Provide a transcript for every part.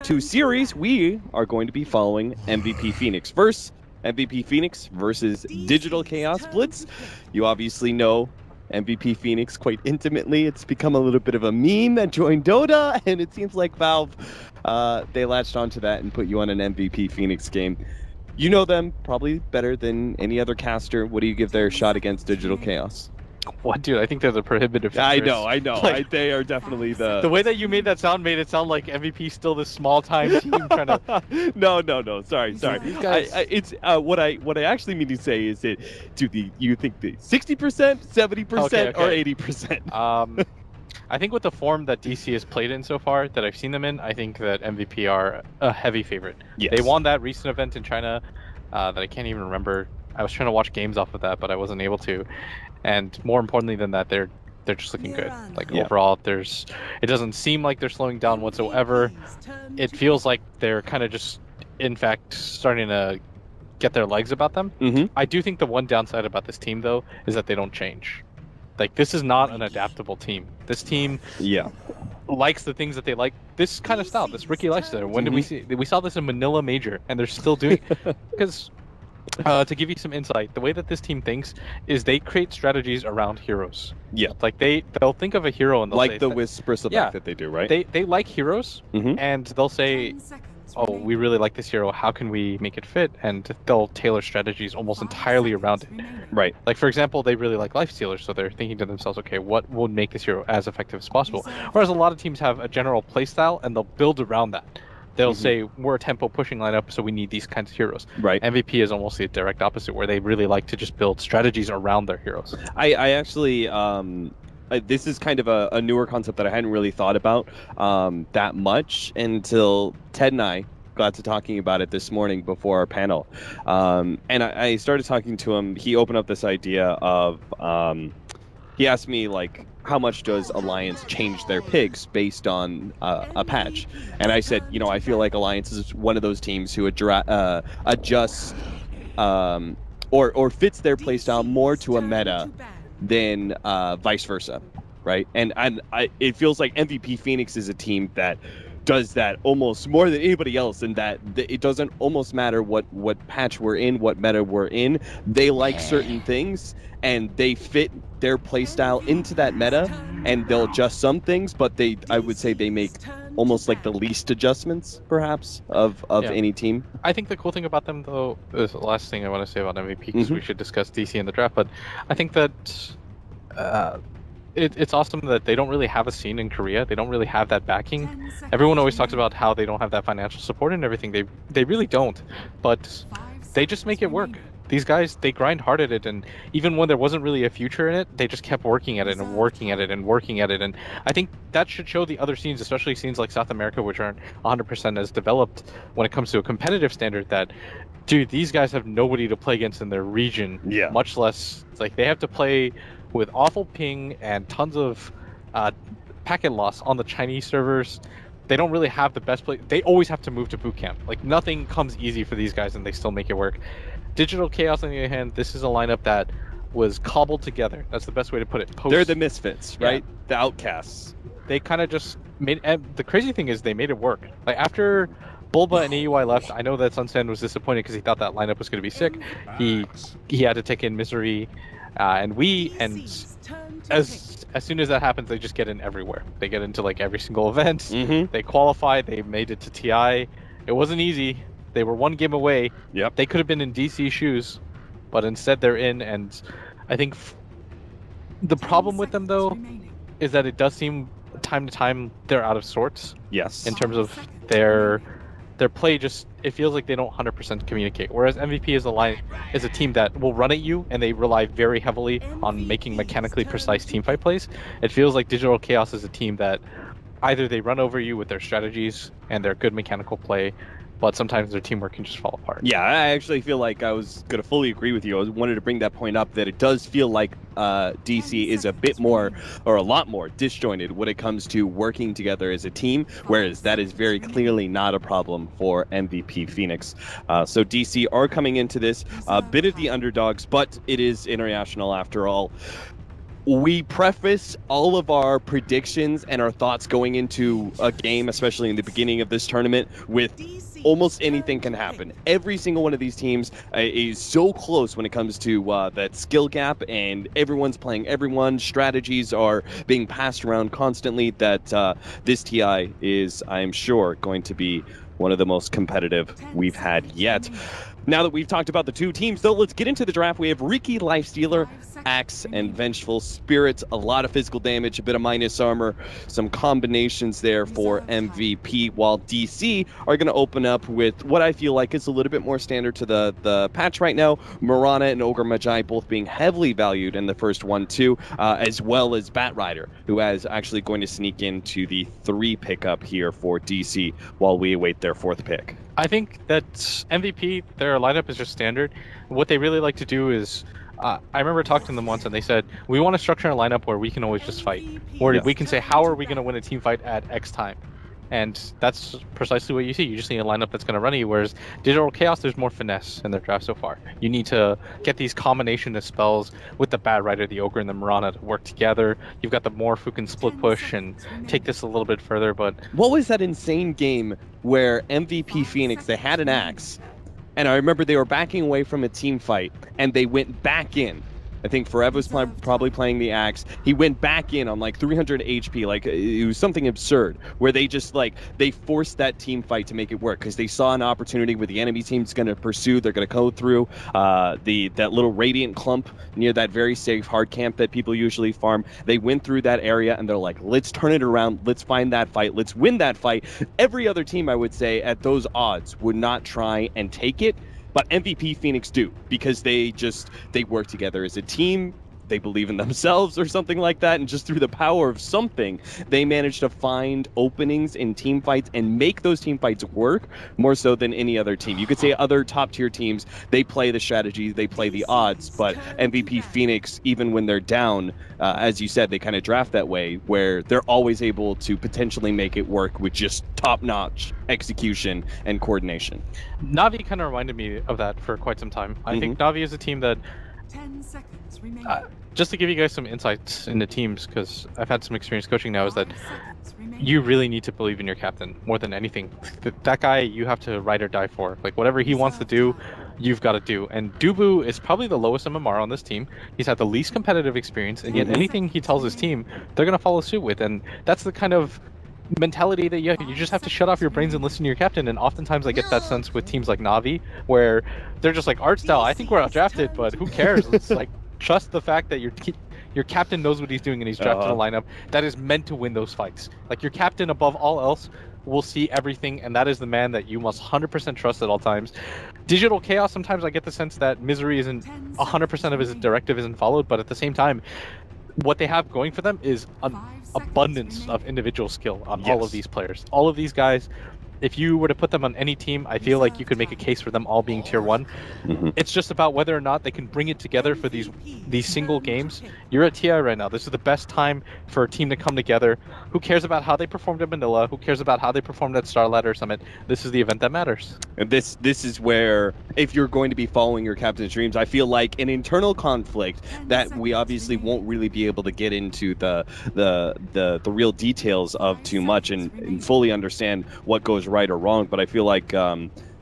bo2 series, we are going to be following MVP Phoenix versus Digital Chaos Blitz. You obviously know MVP Phoenix quite intimately. It's become a little bit of a meme that joined Dota, and it seems like Valve, they latched onto that and put you on an MVP Phoenix game. You know them probably better than any other caster. What do you give their shot against Digital Chaos? What, dude? I think they're the prohibitive futurists. I know. Like, They are definitely the way that you made that sound made it sound like MVP still this small-time team trying to. No. Sorry. These guys. It's what I actually mean to say is that you think the 60%, 70%, or 80%? I think with the form that DC has played in so far, that I've seen them in, I think that MVP are a heavy favorite. Yes. They won that recent event in China that I can't even remember. I was trying to watch games off of that, but I wasn't able to. And more importantly than that, they're just looking good. Like overall, it doesn't seem like they're slowing down whatsoever. It feels like they're kind of just, in fact, starting to get their legs about them. Mm-hmm. I do think the one downside about this team, though, is that they don't change. Like, this is not an adaptable team. This team likes the things that they like. This kind of style, this Ricky lifestyle. When did we see? We saw this in Manila Major, and they're still doing it. Because, to give you some insight, the way that this team thinks is they create strategies around heroes. Yeah. Like, they'll think of a hero and they'll like say... the Whisper Select that they do, right? They like heroes, and they'll say... Oh, we really like this hero. How can we make it fit? And they'll tailor strategies almost entirely around it. Right. Like, for example, they really like Lifestealers, so they're thinking to themselves, okay, what would make this hero as effective as possible? Whereas a lot of teams have a general playstyle, and they'll build around that. They'll say, we're a tempo pushing lineup, so we need these kinds of heroes. Right. MVP is almost the direct opposite, where they really like to just build strategies around their heroes. I actually... this is kind of a newer concept that I hadn't really thought about that much until Ted and I got to talking about it this morning before our panel. And I started talking to him. He opened up this idea of, he asked me, like, how much does Alliance change their picks based on a patch? And I said, I feel like Alliance is one of those teams who adjusts or fits their playstyle more to a meta than vice versa, right? And it feels like MVP Phoenix is a team that does that almost more than anybody else, and that it doesn't almost matter what patch we're in, what meta we're in. They like certain things, and they fit their playstyle into that meta, and they'll adjust some things, but I would say they make almost like the least adjustments, perhaps, of any team. I think the cool thing about them, though, is the last thing I want to say about MVP, because we should discuss DC in the draft, but I think that it's awesome that they don't really have a scene in Korea. They don't really have that backing. Everyone always talks about how they don't have that financial support and everything. They really don't, but they just make it work. These guys, they grind hard at it, and even when there wasn't really a future in it, they just kept working at it and working at it and working at it. And I think that should show the other scenes, especially scenes like South America, which aren't 100% as developed when it comes to a competitive standard, that, dude, these guys have nobody to play against in their region. Yeah. Much less, like, they have to play with awful ping and tons of packet loss on the Chinese servers. They don't really have the best play. They always have to move to boot camp. Like, nothing comes easy for these guys, and they still make it work. Digital Chaos, on the other hand, this is a lineup that was cobbled together. That's the best way to put it. They're the misfits, right? Yeah. The outcasts. They kind of just made... And the crazy thing is they made it work. Like, after Bulba and AUI left, I know that Sunsan was disappointed because he thought that lineup was going to be sick. He had to take in Misery, and as soon as that happens, they just get in everywhere. They get into, like, every single event. They qualify. They made it to TI. It wasn't easy. They were one game away. Yep. They could have been in DC shoes, but instead they're in. And I think the problem with them, though, is that it does seem time to time they're out of sorts. Yes. In terms of their play, just it feels like they don't 100% communicate. Whereas MVP is a team that will run at you, and they rely very heavily on making mechanically precise teamfight plays. It feels like Digital Chaos is a team that either they run over you with their strategies and their good mechanical play, but sometimes their teamwork can just fall apart. Yeah, I actually feel like I was going to fully agree with you. I wanted to bring that point up, that it does feel like DC is a bit more, or a lot more, disjointed when it comes to working together as a team, whereas that is very clearly not a problem for MVP Phoenix. So DC are coming into this a bit of the underdogs, but it is international after all. we preface all of our predictions and our thoughts going into a game, especially in the beginning of this tournament, with almost anything can happen. Every single one of these teams is so close when it comes to that skill gap, and everyone's playing everyone. Strategies are being passed around constantly. That this TI is, I'm sure, going to be one of the most competitive we've had yet. Now that we've talked about the two teams, though, let's get into the draft. We have Riki, Lifestealer, Axe, and Vengeful Spirit. A lot of physical damage, a bit of minus armor, some combinations there for MVP, while DC are going to open up with what I feel like is a little bit more standard to the patch right now. Mirana and Ogre Magi both being heavily valued in the first 1-2, as well as Batrider, who is actually going to sneak into the 3 pickup here for DC while we await their 4th pick. I think that MVP, their lineup is just standard. What they really like to do is, I remember talking to them once and they said, we want to structure a lineup where we can always just fight. Where we can say, how are we going to win a team fight at X time? And that's precisely what you see. You just need a lineup that's going to run you, whereas Digital Chaos, there's more finesse in their draft so far. You need to get these combination of spells with the Batrider, the Ogre, and the Mirana to work together. You've got the Morph who can split push and take this a little bit further, but... What was that insane game where MVP Phoenix, they had an Axe, and I remember they were backing away from a team fight, and they went back in. I think Forever was probably playing the Axe. He went back in on like 300 HP, like it was something absurd, where they just they forced that team fight to make it work because they saw an opportunity where the enemy team's going to pursue. They're going to go through that little radiant clump near that very safe hard camp that people usually farm. They went through that area and they're like, let's turn it around. Let's find that fight. Let's win that fight. Every other team, I would say, at those odds would not try and take it. But MVP Phoenix do, because they work together as a team. They believe in themselves or something like that, and just through the power of something, they manage to find openings in team fights and make those team fights work more so than any other team. You could say other top tier teams, they play the strategy, they play the odds, but MVP Phoenix, even when they're down, as you said, they kind of draft that way, where they're always able to potentially make it work with just top-notch execution and coordination. Navi kind of reminded me of that for quite some time. I think Navi is a team that... 10 seconds remaining. Just to give you guys some insights into teams, because I've had some experience coaching now, is that you really need to believe in your captain more than anything. That guy you have to ride or die for. Like, whatever he wants to do, you've got to do. And Dubu is probably the lowest MMR on this team. He's had the least competitive experience, and yet anything he tells his team, they're going to follow suit with. And that's the kind of mentality that you just have to shut off your brains and listen to your captain. And oftentimes I get that sense with teams like Navi, where they're just like, art style, I think we're outdrafted, but who cares? It's like, trust the fact that your captain knows what he's doing and he's drafted a lineup that is meant to win those fights. Like, your captain above all else will see everything, and that is the man that you must 100% trust at all times. Digital Chaos, sometimes I get the sense that Misery isn't 100% of his directive isn't followed, but at the same time, what they have going for them is an abundance of individual skill on all of these players. All of these guys, if you were to put them on any team, I feel like you could make a case for them all being tier 1. It's just about whether or not they can bring it together for these single games. You're at TI right now. This is the best time for a team to come together. Who cares about how they performed at Manila? Who cares about how they performed at Star Ladder Summit? This is the event that matters. And this is where, if you're going to be following your captain's dreams, I feel like an internal conflict that we obviously won't really be able to get into the real details of too much and fully understand what goes right or wrong, but I feel like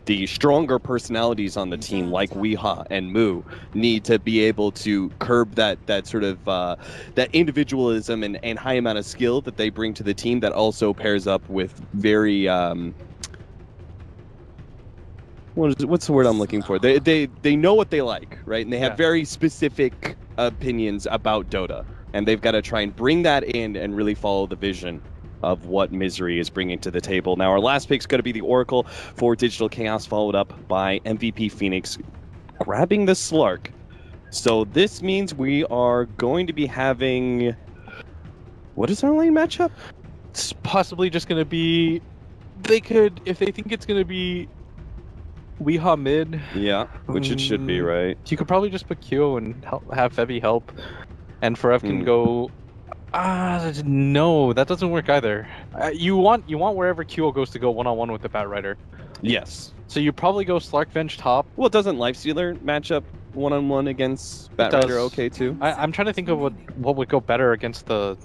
the stronger personalities on the team, like Weeha and Moo, need to be able to curb that sort of that individualism and high amount of skill that they bring to the team that also pairs up with very what's the word I'm looking for? They know what they like, right? And they have very specific opinions about Dota, and they've got to try and bring that in and really follow the vision of what Misery is bringing to the table. Now, our last pick is going to be the Oracle for Digital Chaos, followed up by MVP Phoenix grabbing the Slark. So this means we are going to be having... What is our lane matchup? It's possibly just going to be... They could, if they think it's going to be Weeha mid... Yeah, which it should be, right? You could probably just put Kyo and have Febby help, and Forev can go... No, that doesn't work either. You want wherever QO goes to go one-on-one with the Bat Rider. Yes. So you probably go Slark Venge top. Well, doesn't Lifestealer match up one-on-one against It Bat does. Rider okay too? I'm trying to think of what would go better against the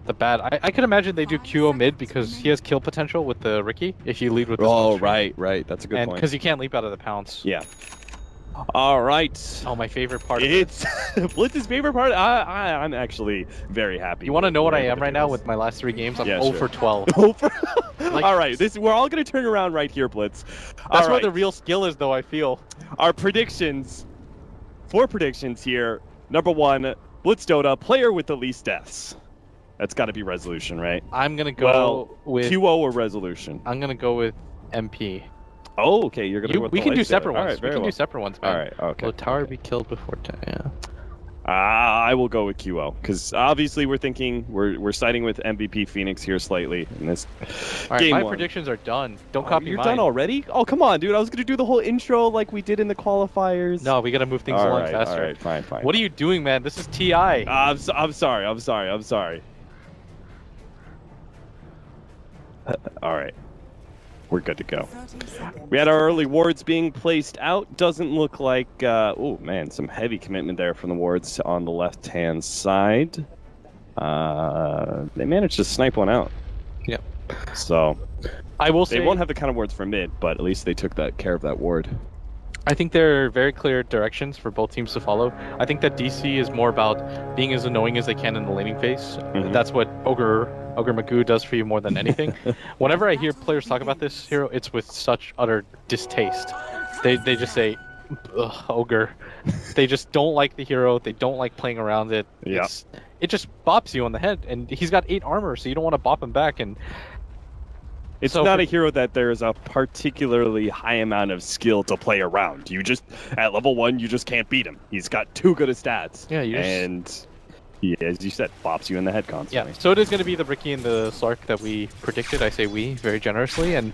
Bat. I could imagine they do QO mid because he has kill potential with the Ricky if you lead with the Oh, smoke right. That's a good and point. because you can't leap out of the pounce. Yeah. All right. Oh, my favorite part. It's Blitz's favorite part. I'm actually very happy. You want to know what we're I able am to right do now this. with my last 3 games? I'm Yeah, 0 sure. for 12. All right, we're all gonna turn around right here, Blitz. That's All where right. the real skill is, though, I feel. Our predictions. 4 predictions here. Number 1, Blitz Dota, player with the least deaths. That's got to be Resolution, right? I'm going to go with... QO or Resolution? I'm going to go with MP. Oh, okay. You're gonna go with We the can do Lifestealer. separate All ones. right, We very can well. do separate ones, man. All right, okay. Will tower okay. be killed before 10? Yeah. I will go with QO because obviously we're siding with MVP Phoenix here slightly in this All right, game my 1. predictions are done. Don't copy You're mine. done already? Oh, come on, dude. I was going to do the whole intro like we did in the qualifiers. No, we got to move things all along right, faster. All right, fine. What are you doing, man? This is TI. I'm sorry. All right. We're good to go. 30 seconds. We had our early wards being placed out. Doesn't look like... oh, man, some heavy commitment there from the wards on the left-hand side. They managed to snipe one out. Yep. So... I will They say won't have the kind of wards for mid, but at least they took that care of that ward. I think there are very clear directions for both teams to follow. I think that DC is more about being as annoying as they can in the laning phase. Mhm. That's what Ogre Magoo does for you more than anything. Whenever I hear players talk about this hero, it's with such utter distaste. They just say, "Ugh, Ogre." They just don't like the hero. They don't like playing around it. Yeah. It just bops you on the head, and he's got 8 armor, so you don't want to bop him back. And It's So not for- a hero that there's a particularly high amount of skill to play around. You just, at level 1, you just can't beat him. He's got too good of stats. Yeah, you just- And he, as you said, bops you in the head yeah, constantly. so it is going to be the Ricky and the Slark that we predicted. I say we very generously, and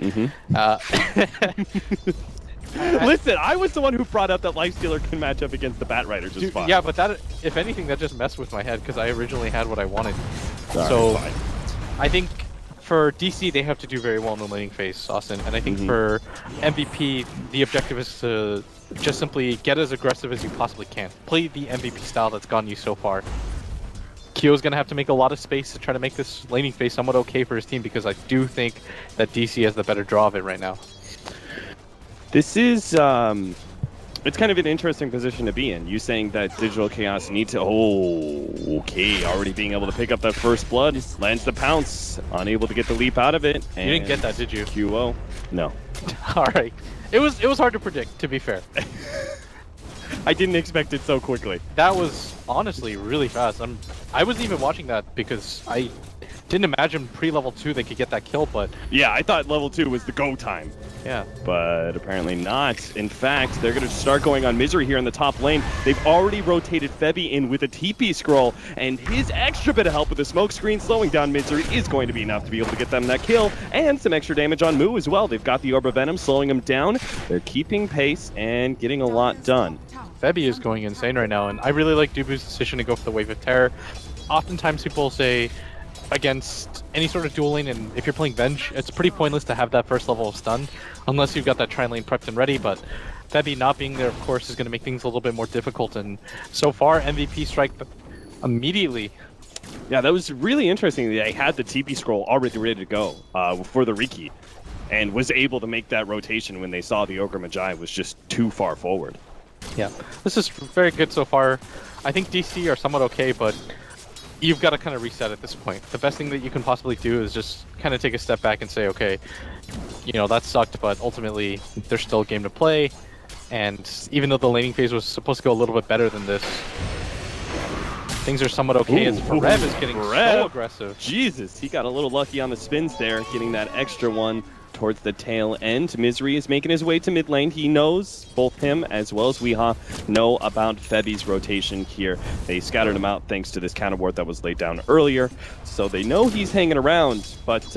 Listen, I was the one who brought up that Lifestealer can match up against the Bat Rider just Dude, fine. yeah, but that, if anything, that just messed with my head because I originally had what I wanted. All so right, fine. I think for DC they have to do very well in the laning phase, Austin, and I think for MVP the objective is to just simply get as aggressive as you possibly can. Play the MVP style that's gotten you so far. Kyo's gonna have to make a lot of space to try to make this laning phase somewhat okay for his team because I do think that DC has the better draw of it right now. This is, it's kind of an interesting position to be in. You saying that Digital Chaos need to... Oh, okay. Already being able to pick up that first blood. Lands the pounce. Unable to get the leap out of it. You didn't get that, did you? QO. No. All right. It was hard to predict, to be fair. I didn't expect it so quickly. That was honestly really fast. I wasn't even watching that because I didn't imagine pre-level 2 they could get that kill, but Yeah, I thought level 2 was the go time. yeah. But apparently not. In fact, they're going to start going on Misery here in the top lane. They've already rotated Febby in with a TP scroll, and his extra bit of help with the smoke screen slowing down Misery is going to be enough to be able to get them that kill, and some extra damage on Moo as well. They've got the Orb of Venom slowing him down. They're keeping pace and getting a lot done. Febby is going insane right now, and I really like Dubu's decision to go for the Wave of Terror. Oftentimes people say against any sort of duel lane, and if you're playing Venge, it's pretty pointless to have that first level of stun, unless you've got that Tri lane prepped and ready, but Febby not being there, of course, is going to make things a little bit more difficult, and so far, MVP strike immediately. Yeah, that was really interesting. They had the TP scroll already ready to go for the Riki, and was able to make that rotation when they saw the Ogre Magi was just too far forward. Yeah, this is very good so far. I think DC are somewhat okay, but you've got to kind of reset at this point. The best thing that you can possibly do is just kind of take a step back and say, okay, you know, that sucked, but ultimately there's still a game to play. And even though the laning phase was supposed to go a little bit better than this, things are somewhat okay as Rev is getting so aggressive. Jesus, he got a little lucky on the spins there, getting that extra one towards the tail end. Misery is making his way to mid lane. He knows, both him as well as Weehaw know about Febby's rotation here. They scattered him out thanks to this counter ward that was laid down earlier. So they know he's hanging around, but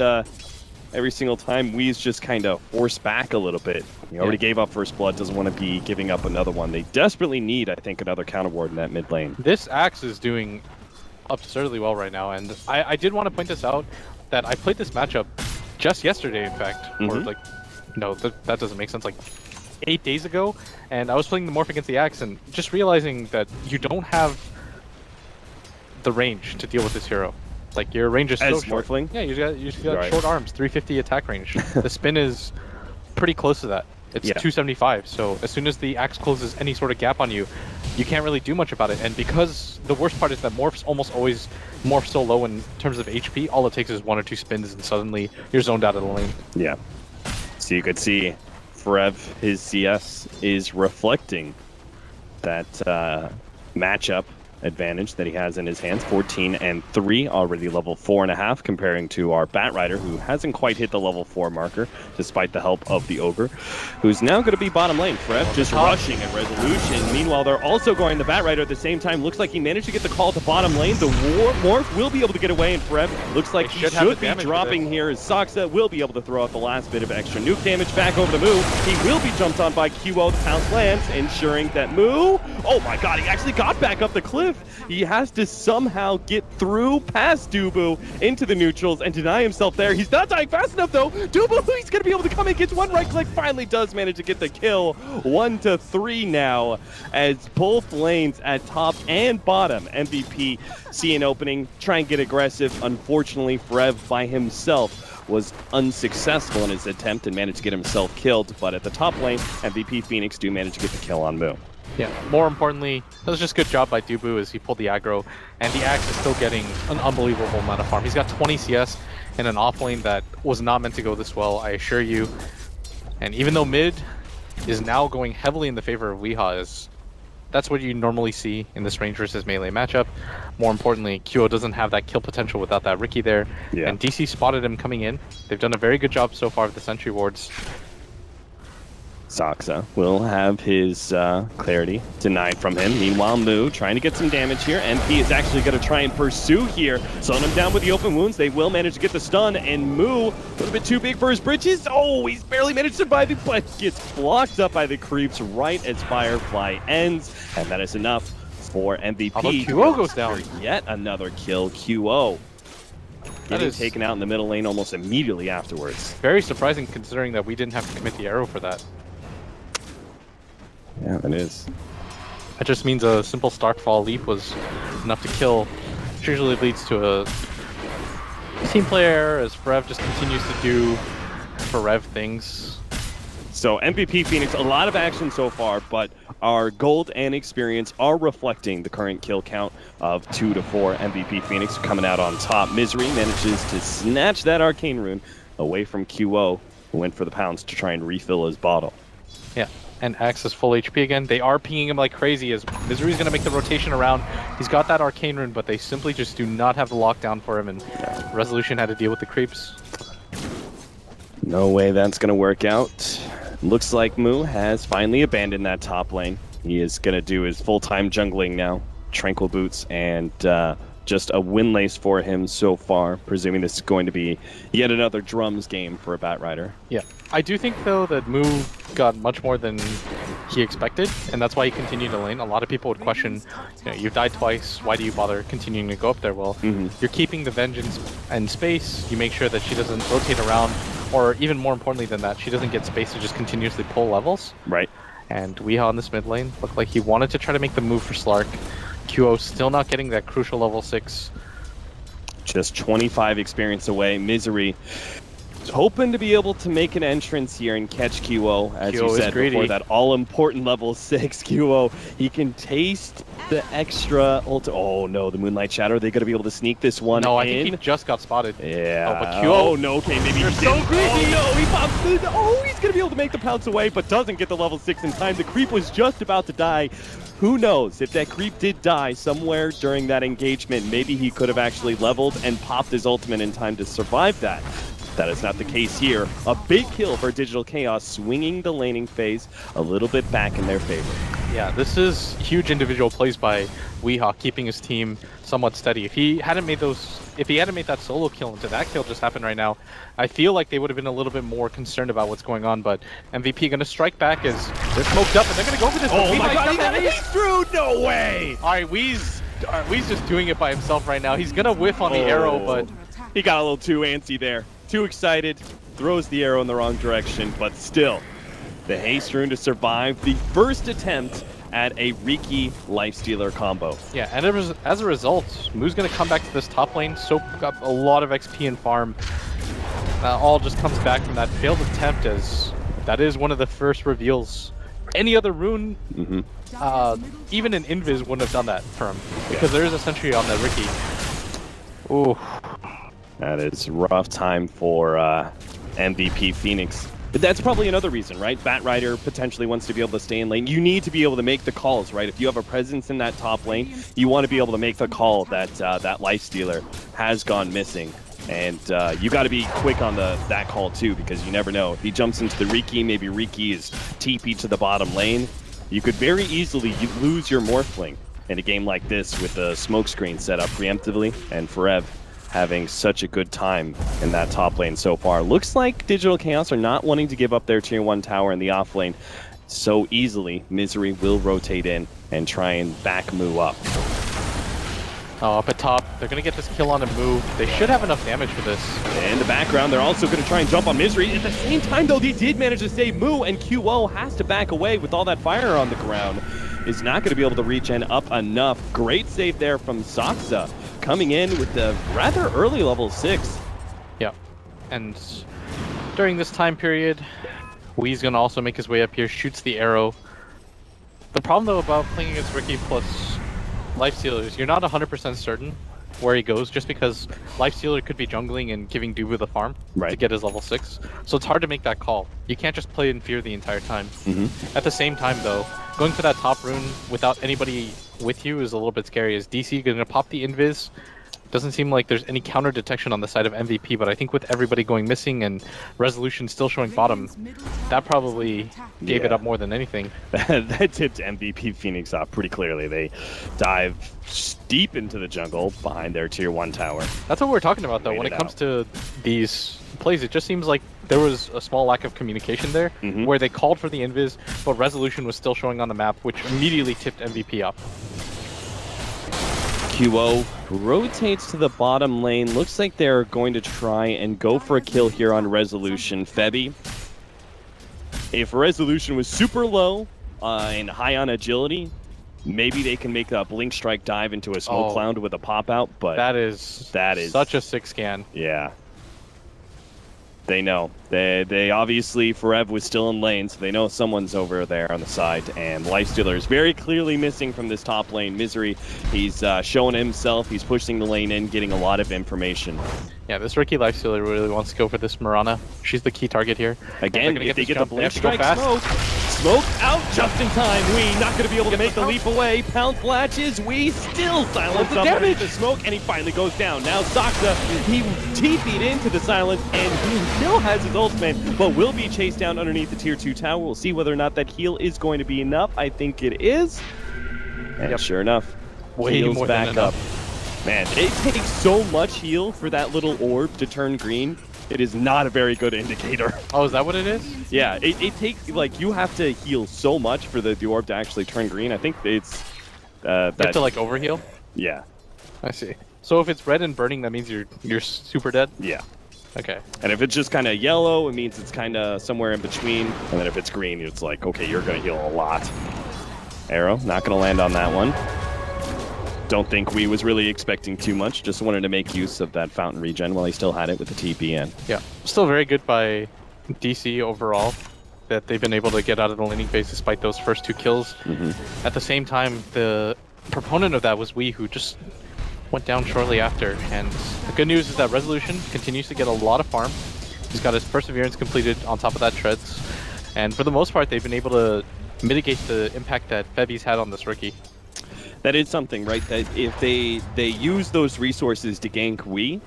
every single time Wee's just kind of forced back a little bit. He already gave up first blood, doesn't want to be giving up another one. They desperately need, I think, another counter ward in that mid lane. This Axe is doing absurdly well right now, and I did want to point this out that I played this matchup just yesterday, in fact, or like, no, that doesn't make sense. Like 8 days ago, and I was playing the Morph against the Axe, and just realizing that you don't have the range to deal with this hero. Like your range is so short. Morphling? Yeah, you just got short arms, 350 attack range. The spin is pretty close to that. It's 275. So as soon as the Axe closes any sort of gap on you, you can't really do much about it. And because the worst part is that Morphs almost always morph so low in terms of HP, all it takes is 1 or 2 spins and suddenly you're zoned out of the lane. Yeah. So you could see Frev, his CS is reflecting that matchup advantage that he has in his hands. 14 and 3, already level 4.5, comparing to our Batrider, who hasn't quite hit the level 4 marker, despite the help of the Ogre, who's now going to be bottom lane. Frev just rushing at Resolution. Meanwhile, they're also going the Batrider at the same time. Looks like he managed to get the call to bottom lane. The Morph will be able to get away, and Frev looks like he should be dropping here, as Saksa will be able to throw out the last bit of extra nuke damage back over the Moo. He will be jumped on by QO. The pounce lands, ensuring that Moo, oh my god, he actually got back up the cliff. He has to somehow get through past Dubu into the neutrals and deny himself there. He's not dying fast enough though. Dubu, he's going to be able to come in, gets one right click, finally does manage to get the kill. 1-3 now, as both lanes at top and bottom, MVP see an opening, try and get aggressive. Unfortunately, Frev by himself was unsuccessful in his attempt and managed to get himself killed, but at the top lane, MVP Phoenix do manage to get the kill on Moo. Yeah, more importantly, that was just a good job by Dubu as he pulled the aggro, and the Axe is still getting an unbelievable amount of farm. He's got 20 CS in an off lane that was not meant to go this well, I assure you. And even though mid is now going heavily in the favor of Weeha, that's what you normally see in this range versus melee matchup. More importantly, QO doesn't have that kill potential without that Riki there, and DC spotted him coming in. They've done a very good job so far with the sentry wards. Saksa will have his clarity denied from him. Meanwhile, Moo trying to get some damage here. MP is actually going to try and pursue here. Slowing him down with the open wounds. They will manage to get the stun, and Moo, a little bit too big for his britches. Oh, he's barely managed to survive it, but gets blocked up by the creeps right as Firefly ends. And that is enough for MVP. Although QO goes down. Yet another kill. QO getting taken out in the middle lane almost immediately afterwards. Very surprising considering that we didn't have to commit the arrow for that. Yeah, it is. That just means a simple Starkfall leap was enough to kill, which usually leads to a team player error as Frev just continues to do Frev things. So MVP Phoenix, a lot of action so far, but our gold and experience are reflecting the current kill count of 2-4. MVP Phoenix coming out on top. Misery manages to snatch that arcane rune away from QO, who went for the pounce to try and refill his bottle. Yeah. And Axe is full HP again. They are pinging him like crazy as Misery's going to make the rotation around. He's got that arcane rune, but they simply just do not have the lockdown for him, and Resolution had to deal with the creeps. No way that's going to work out. Looks like Moo has finally abandoned that top lane. He is going to do his full-time jungling now. Tranquil Boots and just a win lace for him so far, presuming this is going to be yet another drums game for a Batrider. Yeah. I do think, though, that Moo got much more than he expected, and that's why he continued to lane. A lot of people would question, you know, you've died twice, why do you bother continuing to go up there? Well, you're keeping the Vengeance in space, you make sure that she doesn't rotate around, or even more importantly than that, she doesn't get space to just continuously pull levels. Right. And Weeha in this mid lane looked like he wanted to try to make the move for Slark. QO still not getting that crucial level 6. Just 25 experience away. Misery hoping to be able to make an entrance here and catch QO, as you said before, that all-important level 6 QO. He can taste the extra ult. Oh no, the Moonlight Shadow. Are they going to be able to sneak this one in? No, I think he just got spotted. Yeah. Oh, but QO. Oh no, okay, maybe he's so greedy. Oh no, he pops in. Oh, he's going to be able to make the pounce away, but doesn't get the level 6 in time. The creep was just about to die. Who knows, if that creep did die somewhere during that engagement, maybe he could have actually leveled and popped his ultimate in time to survive that. That is not the case here. A big kill for Digital Chaos, swinging the laning phase a little bit back in their favor. Yeah, this is huge individual plays by Weeha, keeping his team somewhat steady. If he hadn't made that solo kill into that kill just happened right now, I feel like they would have been a little bit more concerned about what's going on, but MVP gonna strike back as they're smoked up and they're gonna go for this. Oh my god, he got it through! No way! Alright, Weez Wee's just doing it by himself right now. He's gonna whiff on the arrow, but he got a little too antsy there. Too excited, throws the arrow in the wrong direction, but still, the haste rune to survive the first attempt at a Riki Lifestealer combo. yeah, and as a result, Moo's gonna come back to this top lane, soak up a lot of XP and farm. That all just comes back from that failed attempt, as that is one of the first reveals. Any other rune, even an Invis wouldn't have done that for him, because there is a sentry on the Riki. Ooh. That is a rough time for MVP Phoenix. But that's probably another reason, right? Batrider potentially wants to be able to stay in lane. You need to be able to make the calls, right? If you have a presence in that top lane, you want to be able to make the call that that Lifestealer has gone missing. And you got to be quick on that call too, because you never know. If he jumps into the Riki, maybe Riki is TP to the bottom lane. You could very easily lose your Morphling in a game like this with the smoke screen set up preemptively, and Forev having such a good time in that top lane so far. Looks like Digital Chaos are not wanting to give up their tier 1 tower in the off lane so easily. Misery will rotate in and try and back Moo up. Oh, up at top, they're gonna get this kill on a Moo. They should have enough damage for this. In the background, they're also going to try and jump on Misery. At the same time, though, they did manage to save Moo, and QO has to back away with all that fire on the ground. Is not going to be able to regen up enough. Great save there from Saksa, coming in with the rather early level 6. Yeah, and during this time period, Wee's gonna also make his way up here, shoots the arrow. The problem though about playing against Riki plus Lifestealer is you're not 100% certain where he goes, just because Lifestealer could be jungling and giving Dubu the farm to get his level 6. So it's hard to make that call. You can't just play in fear the entire time. At the same time though, going for that top rune without anybody with you is a little bit scary, as DC gonna pop the invis. Doesn't seem like there's any counter detection on the side of MVP, but I think with everybody going missing and Resolution still showing bottom, that probably gave it up more than anything. That tipped MVP Phoenix off pretty clearly. They dive deep into the jungle behind their tier 1 tower. That's what we're talking about though. When it comes to these plays, it just seems like there was a small lack of communication there, where they called for the invis, but Resolution was still showing on the map, which immediately tipped MVP up. QO rotates to the bottom lane. Looks like they're going to try and go for a kill here on Resolution. Febby, if Resolution was super low and high on agility, maybe they can make a blink strike dive into a smoke cloud with a pop out, but that is such a sick scan. Yeah. They know. They obviously, Forev was still in lane, so they know someone's over there on the side, and Lifestealer is very clearly missing from this top lane. Misery, he's showing himself, he's pushing the lane in, getting a lot of information. Yeah, this Riki Lifestealer really wants to go for this Mirana. She's the key target here. Again, if they get the blink strike smoke out just in time. Wee not going to be able to make the leap away. Pounce latches. Wee still silence underneath the smoke, and he finally goes down. Now Saksa, he TP'd into the silence, and he still has his ultimate, but will be chased down underneath the tier 2 tower. We'll see whether or not that heal is going to be enough. I think it is. And sure enough, heals back up. Man, it takes so much heal for that little orb to turn green. It is not a very good indicator. Oh, is that what it is? Yeah, it takes, like, you have to heal so much for the orb to actually turn green. I think it's... you have to, like, overheal? Yeah. I see. So if it's red and burning, that means you're super dead? Yeah. Okay. And if it's just kind of yellow, it means it's kind of somewhere in between. And then if it's green, it's like, okay, you're going to heal a lot. Arrow, not going to land on that one. Don't think we was really expecting too much. Just wanted to make use of that fountain regen while he still had it with the TP in. Yeah, still very good by DC overall, that they've been able to get out of the laning phase despite those first 2 kills. At the same time, the proponent of that was Wee, who just went down shortly after. And the good news is that Resolution continues to get a lot of farm. He's got his Perseverance completed on top of that Treads. And for the most part, they've been able to mitigate the impact that Febby's had on this Riki. That is something, right? That if they use those resources to gank Wii,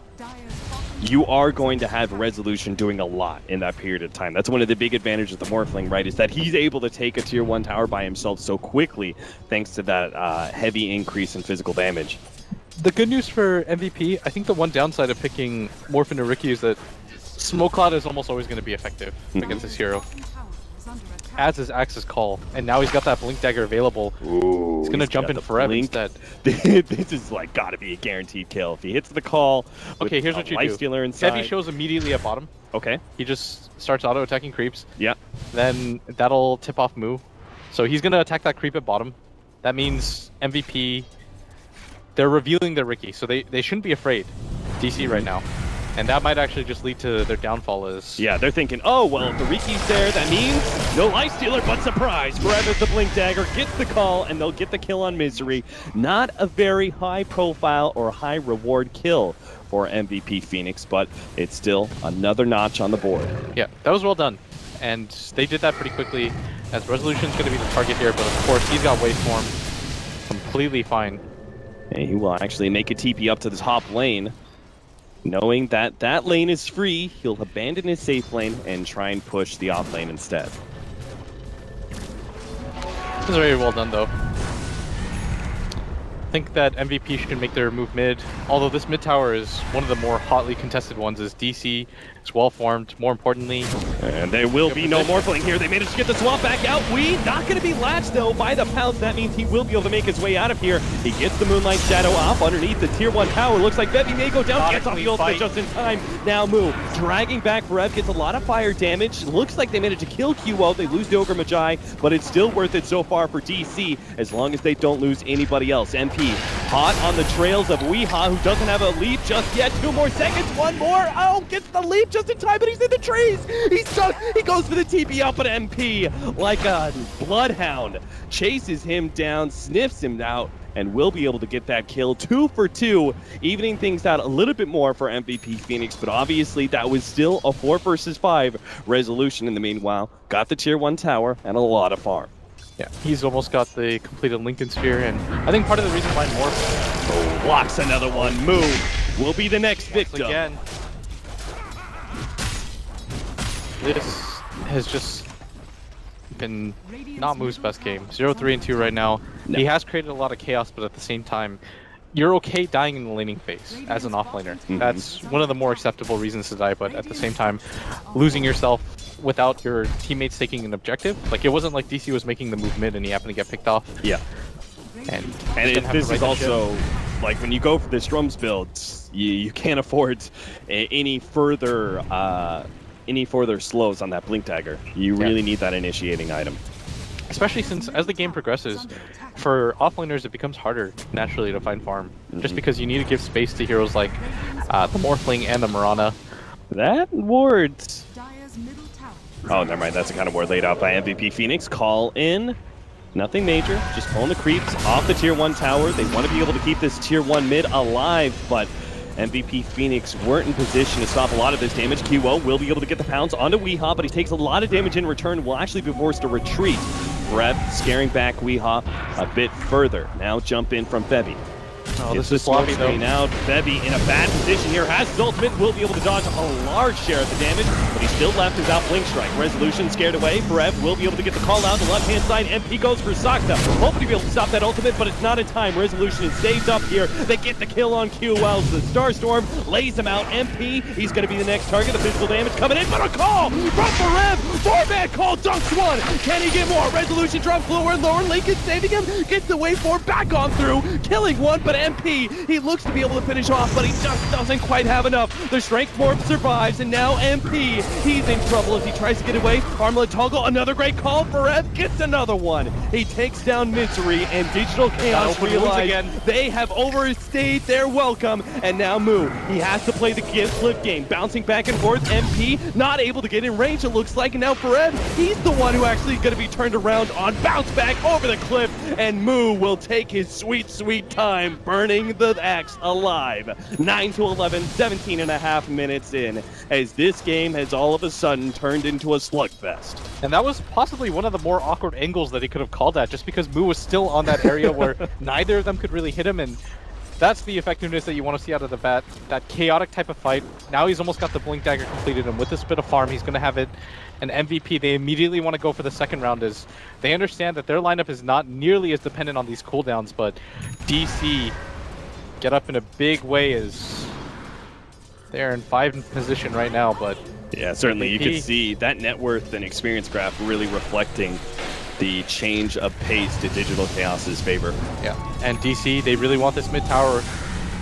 you are going to have Resolution doing a lot in that period of time. That's one of the big advantages of the Morphling, right? Is that he's able to take a tier 1 tower by himself so quickly thanks to that heavy increase in physical damage. The good news for MVP, I think the one downside of picking Morph into Riki is that Smoke Cloud is almost always going to be effective against this hero. as his Axis call, and now he's got that Blink Dagger available. Ooh, he's gonna jump in for Rev instead. This is like gotta be a guaranteed kill. If he hits the call, okay, here's what you do. Stealer inside. Heavy shows immediately at bottom. Okay. He just starts auto-attacking creeps. Yeah. Then that'll tip off Moo. So he's gonna attack that creep at bottom. That means MVP, they're revealing their Riki, so they shouldn't be afraid, DC right now. And that might actually just lead to their downfall is... Yeah, they're thinking, oh, well, if the Riki's there, that means no Lifestealer, but surprise! Forever the Blink Dagger gets the call, and they'll get the kill on Misery. Not a very high profile or high reward kill for MVP Phoenix, but it's still another notch on the board. Yeah, that was well done. And they did that pretty quickly, as Resolution's going to be the target here, but of course he's got Waveform completely fine. And he will actually make a TP up to the top lane. Knowing that that lane is free, he'll abandon his safe lane and try and push the off lane instead. This is very well done, though. I think that MVP should make their move mid, although this mid tower is one of the more hotly contested ones, as DC is well formed, more importantly. And there will be no more fling here. They managed to get the swap back out. Not going to be latched, though, by the pounce. That means he will be able to make his way out of here. He gets the Moonlight Shadow off underneath the tier 1 tower. Looks like Bevy may go down. Gets off the ultimate just in time. Now Moo dragging back Rev, gets a lot of fire damage. Looks like they managed to kill QO. They lose the Ogre Magi, but it's still worth it so far for DC, as long as they don't lose anybody else. MP hot on the trails of Weehaw, who doesn't have a leap just yet. 2 more seconds, 1 more. Oh, gets the leap just in time, but he's in the trees. He's stuck. He goes for the TP out, but MP, like a bloodhound, chases him down, sniffs him out, and will be able to get that kill. 2 for 2, evening things out a little bit more for MVP Phoenix, but obviously that was still a 4 versus 5 resolution in the meanwhile. Got the tier 1 tower and a lot of farm. Yeah, he's almost got the completed Lincoln Sphere, and I think part of the reason why Morph blocks another one. Moo will be the next victim. Again, this has just been not Moo's best game. 0-3 and 2 right now. No. He has created a lot of chaos, but at the same time, you're okay dying in the laning phase as an offlaner. That's one of the more acceptable reasons to die, but at the same time, losing yourself without your teammates taking an objective. Like, it wasn't like DC was making the move mid and he happened to get picked off. Yeah. And this is also, like, when you go for this drums build, you can't afford any further slows on that Blink Dagger. You really need that initiating item. Especially since, as the game progresses, for offlaners it becomes harder, naturally, to find farm. Just because you need to give space to heroes like the Morphling and the Mirana. That ward's... Oh, never mind. That's the kind of ward laid out by MVP Phoenix. Call in. Nothing major. Just pulling the creeps off the tier 1 tower. They want to be able to keep this tier 1 mid alive, but MVP Phoenix weren't in position to stop a lot of this damage. QO will be able to get the pounce onto Weehaw, but he takes a lot of damage in return. Will actually be forced to retreat. Rev scaring back Weehaw a bit further. Now jump in from Bevy. Oh, this is sloppy though. Now Bevy in a bad position here, has his ultimate, will be able to dodge a large share of the damage, but he's still left without Blink Strike. Resolution scared away. Rev will be able to get the call out the left-hand side. MP goes for Sakta, hoping to be able to stop that ultimate, but it's not in time. Resolution is saved up here. They get the kill on QL. The Starstorm lays him out. MP, he's going to be the next target. The physical damage coming in, but a call from the Rev. 4-man call, dunks one. Can he get more? Resolution drops lower and lower. Lincoln saving him, gets the wave forward back on through, killing one, but MP, he looks to be able to finish off, but he just doesn't quite have enough. The Strength Morph survives, and now MP, he's in trouble as he tries to get away. Armlet Toggle, another great call for Rev, gets another one. He takes down Misery, and Digital Chaos realize they have overstayed their welcome, and now Moo, he has to play the flip game, bouncing back and forth. MP, not able to get in range, it looks like, and now for Rev, he's the one who actually is going to be turned around on bounce back over the cliff, and Moo will take his sweet, sweet time burning the axe alive. 9-11, 17 and a half minutes in, as this game has all of a sudden turned into a slugfest. And that was possibly one of the more awkward angles that he could have called at, just because Moo was still on that area where neither of them could really hit him, and that's the effectiveness that you want to see out of the bat. That chaotic type of fight. Now he's almost got the Blink Dagger completed, and with this bit of farm, he's going to have it. An MVP, they immediately want to go for the second round, as they understand that their lineup is not nearly as dependent on these cooldowns, but DC get up in a big way as they're in 5 position right now, but Yeah, certainly. You MVP. could see that net worth and experience graph really reflecting the change of pace to Digital Chaos's favor. Yeah, and DC, they really want this mid tower.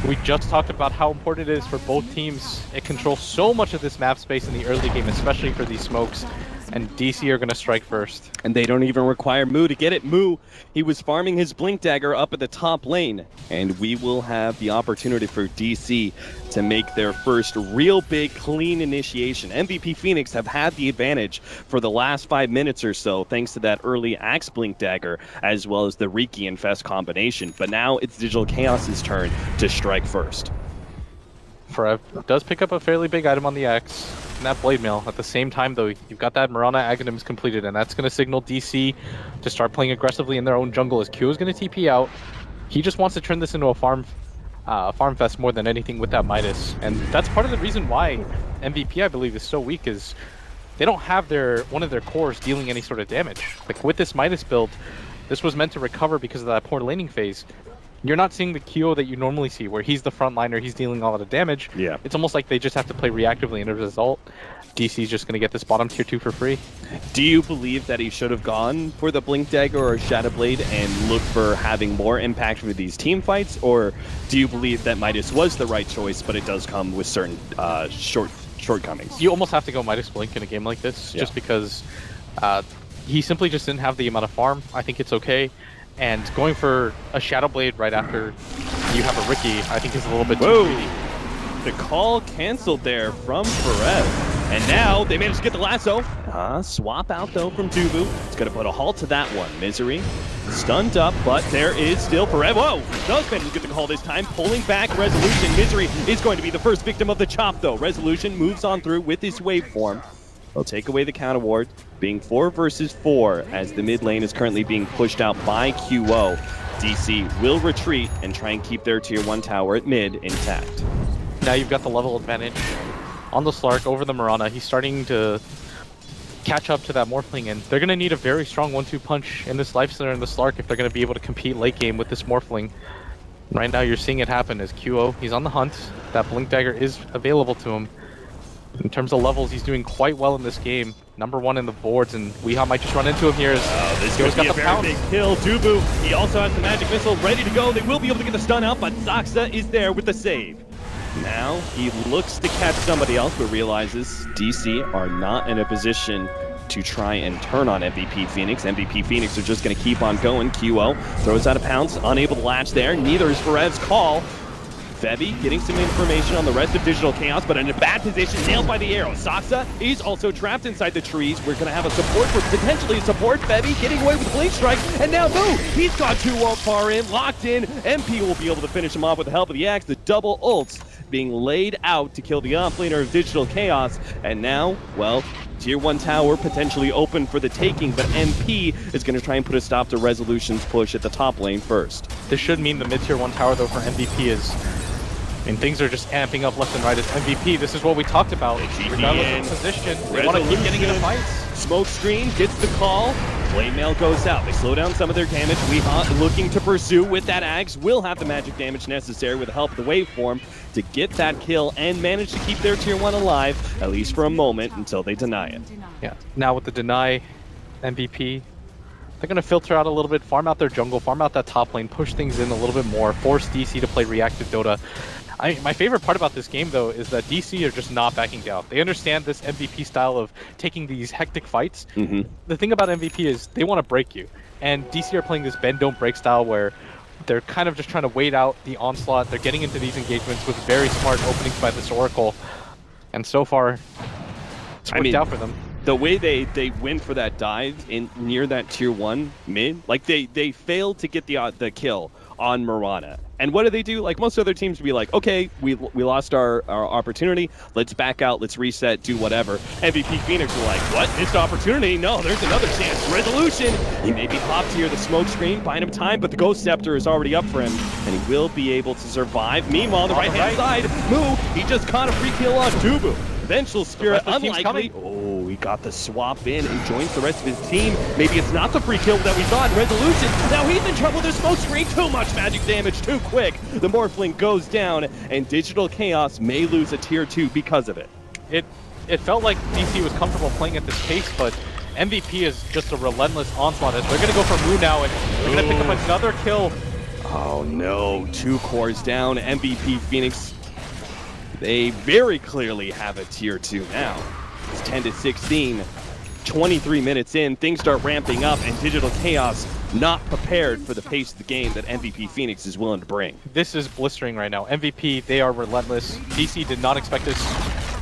We just talked about how important it is for both teams. It controls so much of this map space in the early game, especially for these smokes. And DC are going to strike first. And they don't even require Moo to get it. Moo, he was farming his Blink Dagger up at the top lane. And we will have the opportunity for DC to make their first real big, clean initiation. MVP Phoenix have had the advantage for the last 5 minutes or so, thanks to that early Axe Blink Dagger, as well as the Riki and Fest combination. But now it's Digital Chaos's turn to strike first. Forev does pick up a fairly big item on the Axe. And that Blade Mail. At the same time, though, you've got that Mirana Aghanims completed, and that's going to signal DC to start playing aggressively in their own jungle as Q is going to TP out. He just wants to turn this into a farm fest more than anything with that Midas. And that's part of the reason why MVP, I believe, is so weak, is they don't have one of their cores dealing any sort of damage. Like, with this Midas build, this was meant to recover because of that poor laning phase. You're not seeing the Kyo that you normally see, where he's the frontliner, he's dealing a lot of damage. Yeah. It's almost like they just have to play reactively, and as a result, DC's just going to get this bottom tier 2 for free. Do you believe that he should have gone for the Blink Dagger or Shadow Blade and looked for having more impact with these team fights? Or do you believe that Midas was the right choice, but it does come with certain shortcomings? You almost have to go Midas Blink in a game like this, just because he simply just didn't have the amount of farm. I think it's okay. And going for a Shadow Blade right after you have a Riki, I think is a little bit too greedy. The call canceled there from Forev. And now they managed to get the lasso. Swap out though from Dubu. It's going to put a halt to that one. Misery stunned up, but there is still Forev. Whoa! Does manage to get the call this time. Pulling back Resolution. Misery is going to be the first victim of the chop though. Resolution moves on through with his waveform. They'll take away the counter ward, being 4 versus 4 as the mid lane is currently being pushed out by QO. DC will retreat and try and keep their tier 1 tower at mid intact. Now you've got the level advantage on the Slark over the Mirana. He's starting to catch up to that Morphling, and they're going to need a very strong 1-2 punch in this Life Center and the Slark if they're going to be able to compete late game with this Morphling. Right now you're seeing it happen as QO, he's on the hunt. That Blink Dagger is available to him. In terms of levels, he's doing quite well in this game. Number 1 in the boards, and Weehaw might just run into him here. This is going to be a very big kill. Dubu, he also has the magic missile ready to go. They will be able to get the stun out, but Saksa is there with the save. Now he looks to catch somebody else, but realizes DC are not in a position to try and turn on MVP Phoenix. MVP Phoenix are just going to keep on going. QO throws out a pounce, unable to latch there. Neither is Forev's call. Febby getting some information on the rest of Digital Chaos, but in a bad position, nailed by the arrow. Saksa is also trapped inside the trees. We're going to have a support for potentially a support. Febby getting away with Blink Strike, and now Boo! He's got 2 far in, locked in. MP will be able to finish him off with the help of the axe. The double ults being laid out to kill the offlaner of Digital Chaos, and now, well, tier 1 tower potentially open for the taking, but MP is going to try and put a stop to Resolution's push at the top lane first. This should mean the mid-tier 1 tower, though, for MVP is... and things are just amping up left and right as MVP. This is what we talked about. Regardless of position, they want to keep getting into fights. Smoke screen gets the call. Blade Mail goes out. They slow down some of their damage. Weehaw looking to pursue with that Axe. Will have the magic damage necessary with the help of the waveform to get that kill and manage to keep their tier 1 alive, at least for a moment, until they deny it. Yeah. Now with the deny MVP, they're going to filter out a little bit, farm out their jungle, farm out that top lane, push things in a little bit more, force DC to play reactive Dota. My favorite part about this game, though, is that DC are just not backing down. They understand this MVP style of taking these hectic fights. The thing about MVP is they want to break you. And DC are playing this bend, don't break style where they're kind of just trying to wait out the onslaught. They're getting into these engagements with very smart openings by this Oracle. And so far, it's worked out for them. The way they went for that dive in near that tier 1 mid, like they failed to get the kill on Mirana. And what do? Like most other teams would be like, okay, we lost our opportunity, let's back out, let's reset, do whatever. MVP Phoenix were like, what? Missed opportunity? No, there's another chance. Resolution! He may be popped here, the smoke screen, buying him time, but the Ghost Scepter is already up for him, and he will be able to survive. Meanwhile, on the right-hand side, Moo, he just caught a free kill on Dubu. Vengeful Spirit, unlikely. Oh, he got the swap in and joins the rest of his team. Maybe it's not the free kill that we thought. Resolution, now he's in trouble. There's smoke screen. Too much magic damage, too quick. The Morphling goes down, and Digital Chaos may lose a tier 2 because of it. it felt like DC was comfortable playing at this pace, but MVP is just a relentless onslaught as they're going to go for Moo now, and they're going to pick up another kill. Oh no, 2 cores down. MVP Phoenix, they very clearly have a tier 2 now. It's 10-16. 23 minutes in, things start ramping up, and Digital Chaos not prepared for the pace of the game that MVP Phoenix is willing to bring. This is blistering right now. MVP, they are relentless. DC did not expect this.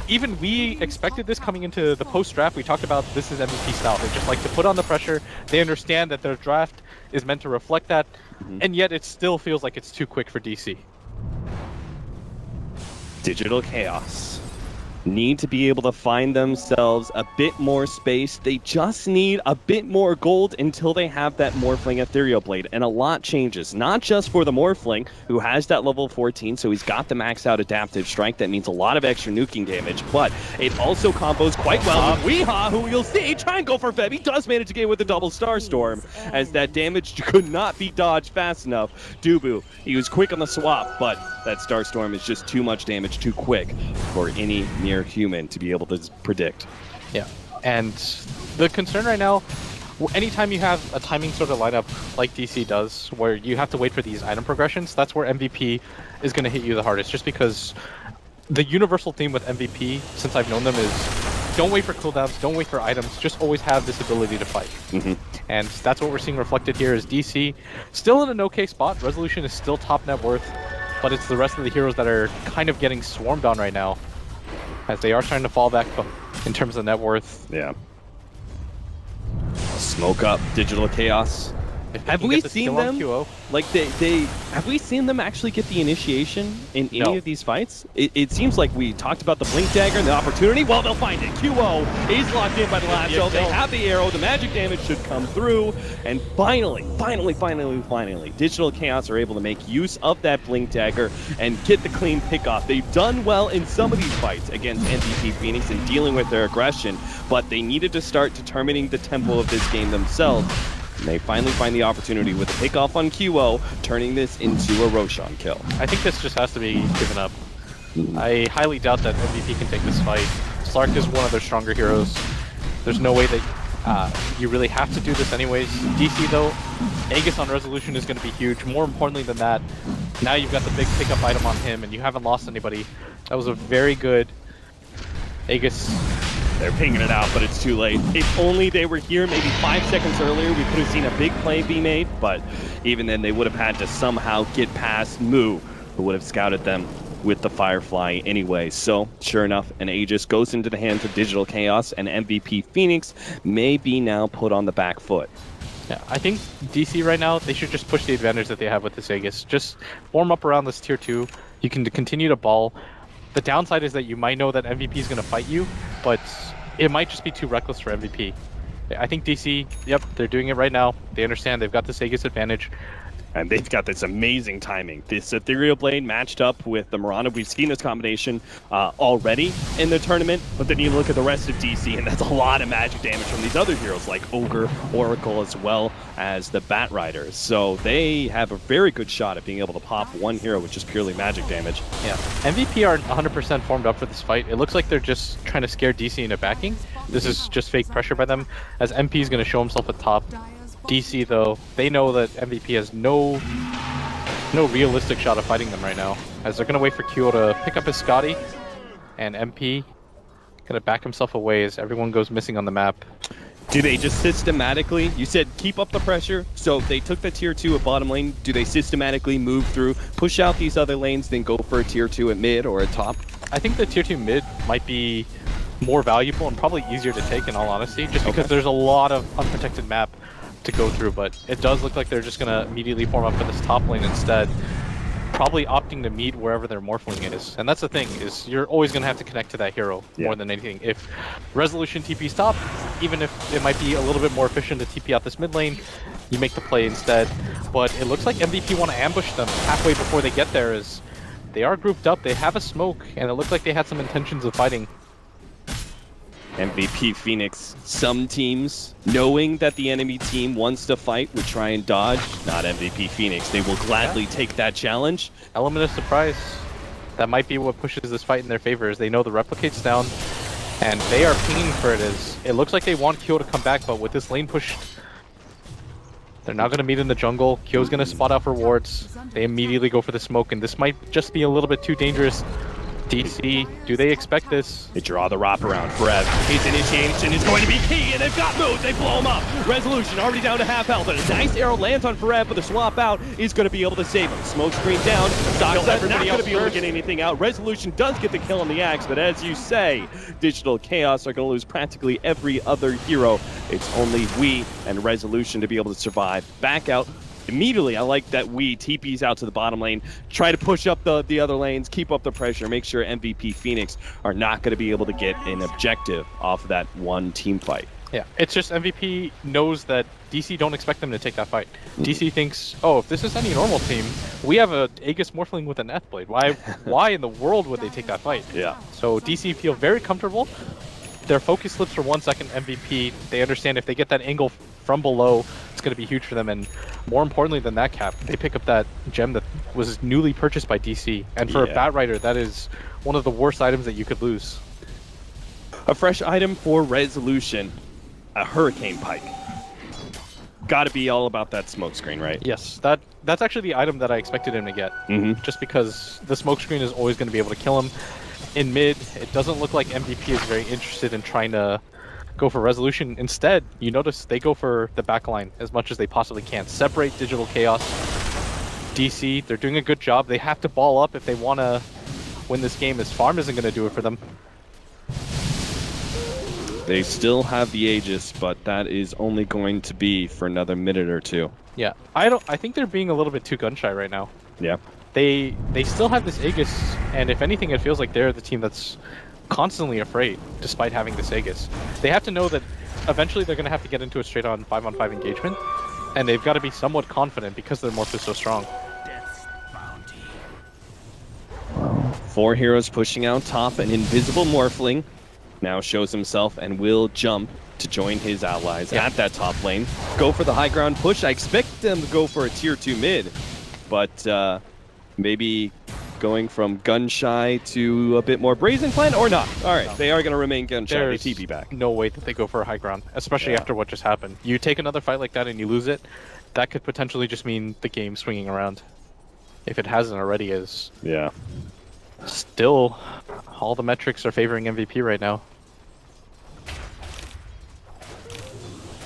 Even we expected this coming into the post-draft. We talked about this is MVP style. They just like to put on the pressure. They understand that their draft is meant to reflect that, and yet it still feels like it's too quick for DC. Digital Chaos need to be able to find themselves a bit more space. They just need a bit more gold until they have that Morphling Ethereal Blade, and a lot changes. Not just for the Morphling, who has that level 14, so he's got the max out adaptive strike. That means a lot of extra nuking damage, but it also combos quite well with Weehaw, who you'll see try and go for Feb. He does manage to get with the double Starstorm, as that damage could not be dodged fast enough. Dubu, he was quick on the swap, but that Starstorm is just too much damage too quick for any near human to be able to predict. Yeah, and the concern right now, anytime you have a timing sort of lineup like DC does, where you have to wait for these item progressions, that's where MVP is going to hit you the hardest, just because the universal theme with MVP, since I've known them, is don't wait for cooldowns, don't wait for items, just always have this ability to fight. And that's what we're seeing reflected here is DC still in an okay spot. Resolution is still top net worth, but it's the rest of the heroes that are kind of getting swarmed on right now, as they are trying to fall back in terms of net worth. Yeah. Smoke up Digital Chaos. Have we seen them? Like have we seen them actually get the initiation in any of these fights? It seems like we talked about the Blink Dagger and the opportunity. Well, they'll find it. QO is locked in by the lasso. They have the arrow. The magic damage should come through. And finally, Digital Chaos are able to make use of that Blink Dagger and get the clean pick off. They've done well in some of these fights against MVP Phoenix and dealing with their aggression, but they needed to start determining the tempo of this game themselves. And they finally find the opportunity with a pick-off on QO, turning this into a Roshan kill. I think this just has to be given up. I highly doubt that MVP can take this fight. Slark is one of their stronger heroes. There's no way that you really have to do this anyways. DC though, Aegis on Resolution is going to be huge. More importantly than that, now you've got the big pickup item on him and you haven't lost anybody. That was a very good Aegis. They're pinging it out, but it's too late. If only they were here maybe 5 seconds earlier, we could have seen a big play be made, but even then they would have had to somehow get past Moo, who would have scouted them with the Firefly anyway. So, sure enough, an Aegis goes into the hands of Digital Chaos, and MVP Phoenix may be now put on the back foot. Yeah, I think DC right now, they should just push the advantage that they have with this Aegis. Just warm up around this tier 2. You can continue to ball. The downside is that you might know that MVP is going to fight you, but it might just be too reckless for MVP. I think DC, yep, they're doing it right now. They understand they've got this Aegis advantage. And they've got this amazing timing. This Ethereal Blade matched up with the Mirana. We've seen this combination already in the tournament, but then you look at the rest of DC, and that's a lot of magic damage from these other heroes like Ogre, Oracle, as well as the Bat Riders. So they have a very good shot at being able to pop one hero with just purely magic damage. Yeah, MVP aren't 100% formed up for this fight. It looks like they're just trying to scare DC into backing. This is just fake pressure by them, as MP is going to show himself at top. DC though, they know that MVP has no realistic shot of fighting them right now, as they're gonna wait for QO to pick up his Scotty, and MP gonna back himself away as everyone goes missing on the map. Do they just systematically, you said keep up the pressure, so they took the tier 2 at bottom lane, do they systematically move through, push out these other lanes, then go for a tier 2 at mid or at top? I think the tier 2 mid might be more valuable and probably easier to take in all honesty, just because there's a lot of unprotected map to go through, but it does look like they're just gonna immediately form up for this top lane instead, probably opting to meet wherever their Morphling is. And that's the thing, is you're always gonna have to connect to that hero more than anything. If Resolution TP's top, even if it might be a little bit more efficient to TP out this mid lane, you make the play instead. But it looks like MVP want to ambush them halfway before they get there, as they are grouped up, they have a smoke, and it looks like they had some intentions of fighting. MVP Phoenix, some teams, knowing that the enemy team wants to fight, would try and dodge. Not MVP Phoenix. They will gladly take that challenge. Element of surprise. That might be what pushes this fight in their favor, as they know the replicate's down. And they are pinging for it as it looks like they want Kyo to come back, but with this lane push, they're not going to meet in the jungle. Kyo's going to spot out for wards. They immediately go for the smoke, and this might just be a little bit too dangerous. DC, do they expect this? They draw the wrap around. Forev, his initiation is going to be key, and they've got moves. They blow him up. Resolution already down to half health, and a nice arrow lands on Forev, but the swap out is going to be able to save him. Smoke screen down. Doxa not going to be able to get anything out. Resolution does get the kill on the Axe, but as you say, Digital Chaos are going to lose practically every other hero. It's only We and Resolution to be able to survive. Back out. Immediately, I like that We TPs out to the bottom lane, try to push up the other lanes, keep up the pressure, make sure MVP Phoenix are not going to be able to get an objective off of that one team fight. Yeah, it's just MVP knows that DC don't expect them to take that fight. DC thinks, oh, if this is any normal team, we have a Aegis Morphling with an F-Blade. Why in the world would they take that fight? Yeah. So DC feel very comfortable. Their focus slips for 1 second. MVP, they understand if they get that angle from below, it's going to be huge for them. And more importantly than that, Cap, they pick up that gem that was newly purchased by DC. And for a Bat Rider, that is one of the worst items that you could lose. A fresh item for Resolution, a Hurricane Pike. Got to be all about that smoke screen, right? Yes, that's actually the item that I expected him to get. Just because the smoke screen is always going to be able to kill him. In mid, it doesn't look like MVP is very interested in trying to go for Resolution. Instead, you notice they go for the backline as much as they possibly can. Separate Digital Chaos. DC, they're doing a good job. They have to ball up if they want to win this game, as Farm isn't going to do it for them. They still have the Aegis, but that is only going to be for another minute or two. Yeah, I think they're being a little bit too gun-shy right now. Yeah. They still have this Aegis, and if anything, it feels like they're the team that's constantly afraid, despite having this Aegis. They have to know that eventually they're going to have to get into a straight-on 5-on-5 engagement, and they've got to be somewhat confident because their morph is so strong. 4 heroes pushing out top. An invisible Morphling now shows himself and will jump to join his allies at that top lane. Go for the high ground push. I expect them to go for a tier 2 mid, but maybe going from gun shy to a bit more brazen plan or not. All right, they are going to remain gun shy. They TP back. No way that they go for a high ground, especially after what just happened. You take another fight like that and you lose it, that could potentially just mean the game swinging around. If it hasn't already, is still all the metrics are favoring MVP right now.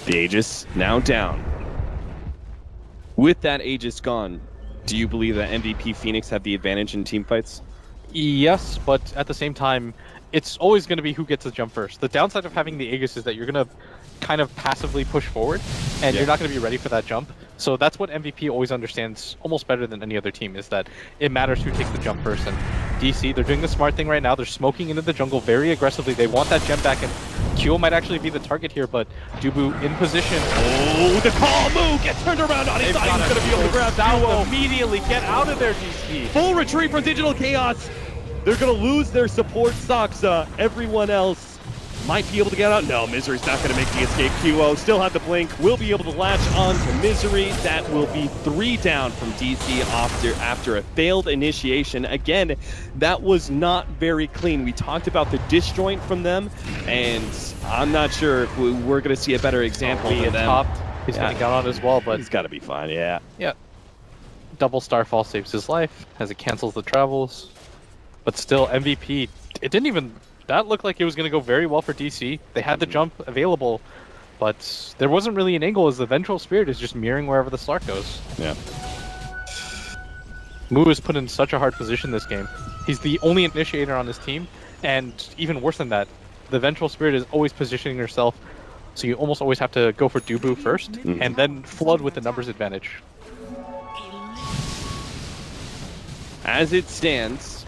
The Aegis now down. With that Aegis gone, do you believe that MVP Phoenix have the advantage in team fights? Yes, but at the same time, it's always going to be who gets the jump first. The downside of having the Aegis is that you're going to kind of passively push forward, and you're not going to be ready for that jump. So that's what MVP always understands almost better than any other team, is that it matters who takes the jump first. And DC, they're doing the smart thing right now. They're smoking into the jungle very aggressively. They want that gem back, and Kyo might actually be the target here, but Dubu in position. Oh, the call move gets turned around on his side. He's going to be able to grab Duo. Immediately get out of there, DC. Full retreat from Digital Chaos. They're going to lose their support, Soxa. Everyone else might be able to get out. No, Misery's not going to make the escape. QO still have the blink. Will be able to latch on to Misery. That will be 3 down from DC after a failed initiation. Again, that was not very clean. We talked about the disjoint from them, and I'm not sure if we're going to see a better example of them. Top. He's going to get on as well, but he's got to be fine. Yeah. Double Starfall saves his life as it cancels the travels. But still, MVP, it didn't even... That looked like it was going to go very well for DC. They had the jump available, but there wasn't really an angle as the Vengeful Spirit is just mirroring wherever the Slark goes. Yeah. Mu is put in such a hard position this game. He's the only initiator on his team, and even worse than that, the Vengeful Spirit is always positioning herself, so you almost always have to go for Dubu first, and then flood with the numbers advantage. As it stands,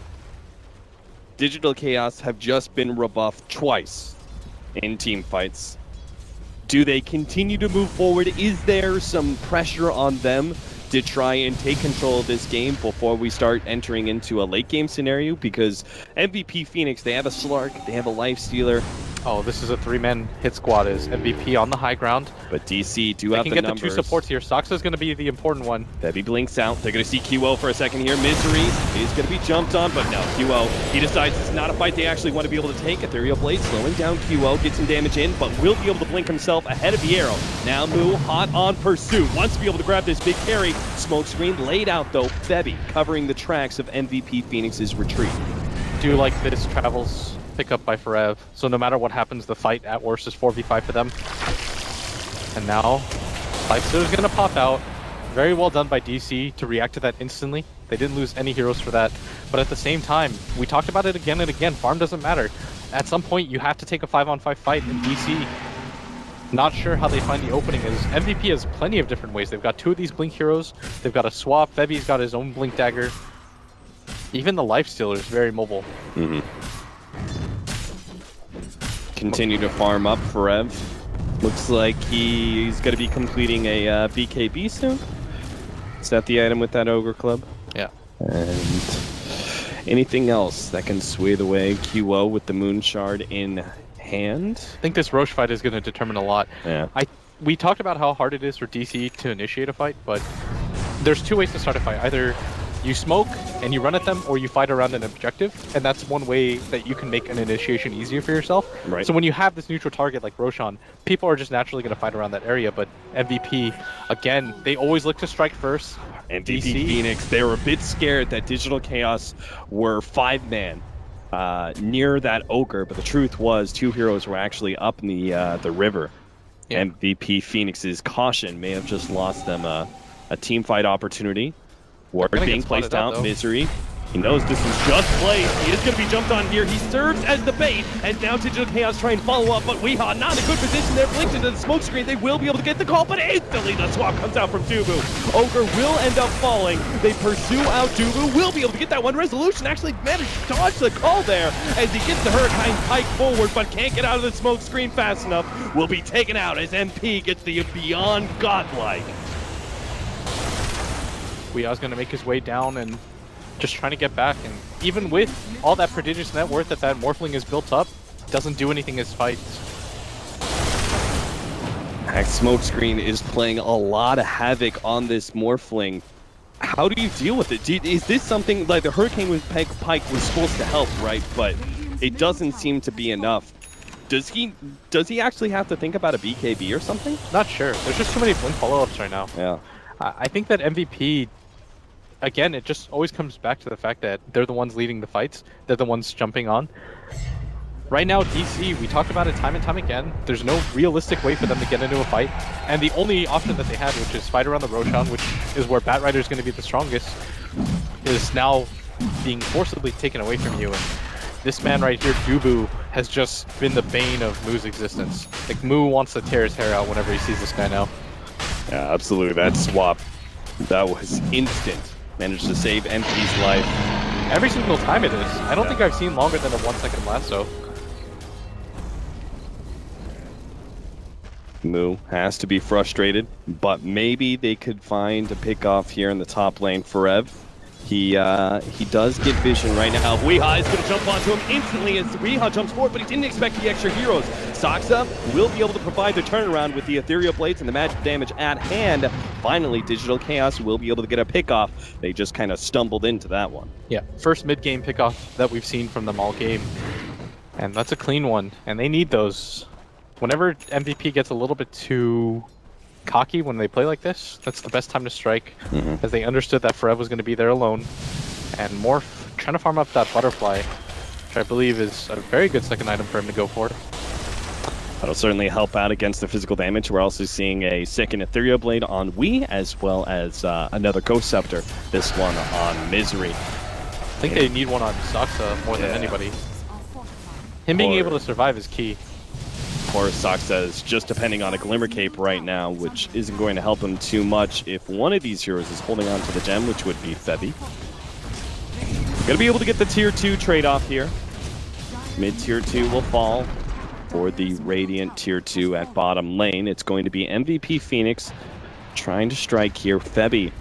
Digital Chaos have just been rebuffed twice in team fights. Do they continue to move forward? Is there some pressure on them to try and take control of this game before we start entering into a late game scenario? Because MVP Phoenix, they have a Slark, they have a Lifestealer. Oh, this is a 3-man hit squad as MVP on the high ground. But DC do They have can the get numbers. the 2 supports here. Soxa's going to be the important one. Febby blinks out. They're going to see QO for a second here. Misery is going to be jumped on, but no, QO, he decides it's not a fight they actually want to be able to take. Ethereal Blade slowing down QO, gets some damage in, but will be able to blink himself ahead of the arrow. Now Moo, hot on pursuit, wants to be able to grab this big carry. Smoke screen laid out though. Febby covering the tracks of MVP Phoenix's retreat. Do like this travels pick up by Forev. So no matter what happens, the fight at worst is 4v5 for them. And now, Lifesteal is going to pop out. Very well done by DC to react to that instantly. They didn't lose any heroes for that. But at the same time, we talked about it again and again, farm doesn't matter. At some point, you have to take a 5-on-5 fight, and DC, not sure how they find the opening, is MVP has plenty of different ways. They've got 2 of these Blink heroes, they've got a swap, Febby's got his own Blink dagger. Even the Lifestealer is very mobile. Continue to farm up for Ev. Looks like he's going to be completing a BKB soon. Is that the item with that Ogre Club? Yeah. And anything else that can sway the way? QO with the Moon Shard in hand. I think this Roche fight is going to determine a lot. Yeah. We talked about how hard it is for DC to initiate a fight, but there's 2 ways to start a fight. Either you smoke and you run at them, or you fight around an objective, and that's one way that you can make an initiation easier for yourself. Right. So when you have this neutral target like Roshan, people are just naturally going to fight around that area, but MVP, again, they always look to strike first. And DC Phoenix, they were a bit scared that Digital Chaos were 5-man near that Ogre, but the truth was 2 heroes were actually up in the river. Yeah. MVP Phoenix's caution may have just lost them a team fight opportunity. Ward being placed out, Misery. He knows this is just placed. He is going to be jumped on here. He serves as the bait, as now Digital Chaos try and follow up, but Weehaw not in a good position there. Blinked into the smoke screen. They will be able to get the call, but instantly the swap comes out from Dubu. Ogre will end up falling. They pursue out Dubu. Will be able to get that one. Resolution actually managed to dodge the call there as he gets the Hurricane Pike forward, but can't get out of the smoke screen fast enough. Will be taken out as MP gets the beyond godlike. Weeha's going to make his way down and just trying to get back, and even with all that prodigious net worth that Morphling has built up, doesn't do anything as fights. That smokescreen is playing a lot of havoc on this Morphling. How do you deal with it? Is this something like the Hurricane with Pike was supposed to help, right? But it doesn't seem to be enough. Does he actually have to think about a BKB or something? Not sure. There's just too many Blink follow-ups right now. Yeah. I think that MVP, again, it just always comes back to the fact that they're the ones leading the fights. They're the ones jumping on. Right now, DC, we talked about it time and time again. There's no realistic way for them to get into a fight. And the only option that they had, which is fight around the Roshan, which is where Batrider is going to be the strongest, is now being forcibly taken away from you. And this man right here, Dubu, has just been the bane of Moo's existence. Like, Moo wants to tear his hair out whenever he sees this guy now. Yeah, absolutely. That swap, that was instant. Managed to save MP's life. Every single time it is. I don't think I've seen longer than a 1-second lasso. Moo has to be frustrated, but maybe they could find a pick-off here in the top lane for Ev. He does get vision right now. Weehaw is going to jump onto him instantly as Weehaw jumps forward, but he didn't expect the extra heroes. Soxa will be able to provide the turnaround with the Ethereal Blades and the magic damage at hand. Finally, Digital Chaos will be able to get a pickoff. They just kind of stumbled into that one. Yeah, first mid-game pickoff that we've seen from them all game. And that's a clean one, and they need those. Whenever MVP gets a little bit too cocky when they play like this, that's the best time to strike, as they understood that Forev was going to be there alone. And Morph trying to farm up that Butterfly, which I believe is a very good second item for him to go for. That'll certainly help out against the physical damage. We're also seeing a second Ethereal Blade on Wii, as well as another Ghost Scepter, this one on Misery. I think they need one on Soxa more than anybody. Him being able to survive is key. Or Soxa is just depending on a Glimmer Cape right now, which isn't going to help him too much if one of these heroes is holding on to the gem, which would be Febby. Gonna be able to get the tier 2 trade-off here. Mid-tier 2 will fall for the Radiant tier 2 at bottom lane. It's going to be MVP Phoenix trying to strike here. Febby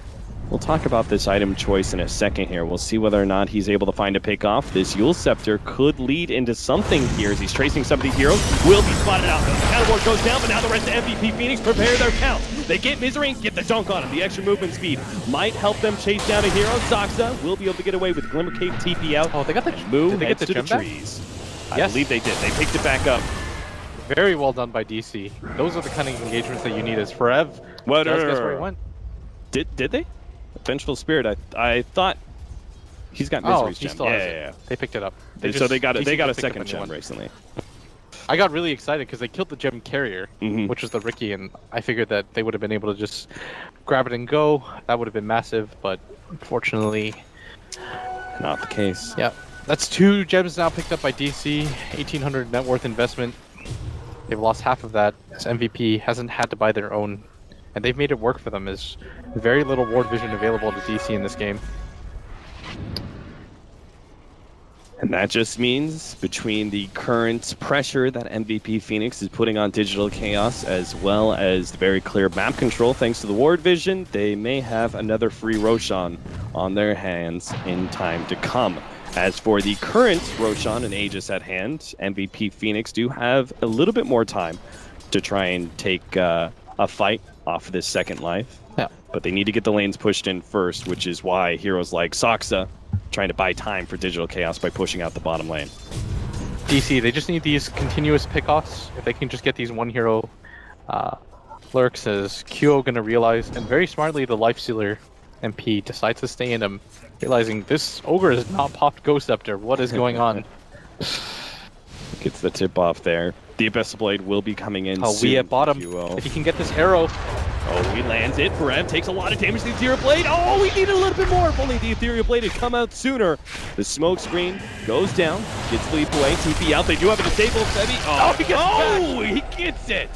We'll talk about this item choice in a second here. We'll see whether or not he's able to find a pick off. This Yule Scepter could lead into something here as he's tracing some of these heroes. Will be spotted out though. The Catapult goes down, but now the rest of MVP Phoenix prepare their count. They get Misery and get the dunk on him. The extra movement speed might help them chase down a hero. Soxa will be able to get away with Glimmer Cape TP out. Oh, they got the move. Did they get the to the gem back? trees. Yes. I believe they did. They picked it back up. Very well done by DC. Those are the kind of engagements that you need as Forev. Well, Guess where he went. Did they? Vengeful Spirit. I thought he's got Misery's gem. Still has it. They picked it up. So they got DC a picked up second a new gem one. recently. I got really excited because they killed the gem carrier, which was the Ricky, and I figured that they would have been able to just grab it and go. That would have been massive, but unfortunately, Not the case. yeah. That's 2 gems now picked up by DC. 1,800 net worth investment. They've lost half of that. This MVP hasn't had to buy their own, and they've made it work for them. There's very little ward vision available to DC in this game. And that just means between the current pressure that MVP Phoenix is putting on Digital Chaos, as well as the very clear map control thanks to the ward vision, they may have another free Roshan on their hands in time to come. As for the current Roshan and Aegis at hand, MVP Phoenix do have a little bit more time to try and take a fight off of this second life. Yeah. But they need to get the lanes pushed in first, which is why heroes like Soxa trying to buy time for Digital Chaos by pushing out the bottom lane. DC, they just need these continuous pickoffs. If they can just get these one hero lurks, as QO gonna realize, and very smartly the Lifestealer MP decides to stay in him, realizing this Ogre has not popped Ghost Scepter. What is going on? Gets the tip off there. The Abyssal Blade will be coming in soon. We at bottom. QO. If he can get this arrow. Oh, he lands it. Forev takes a lot of damage to the Ethereal Blade. Oh, we need a little bit more. If only the Ethereal Blade had come out sooner. The smoke screen goes down. Gets leap away. TP out. They do have a disable. Febby. He gets it.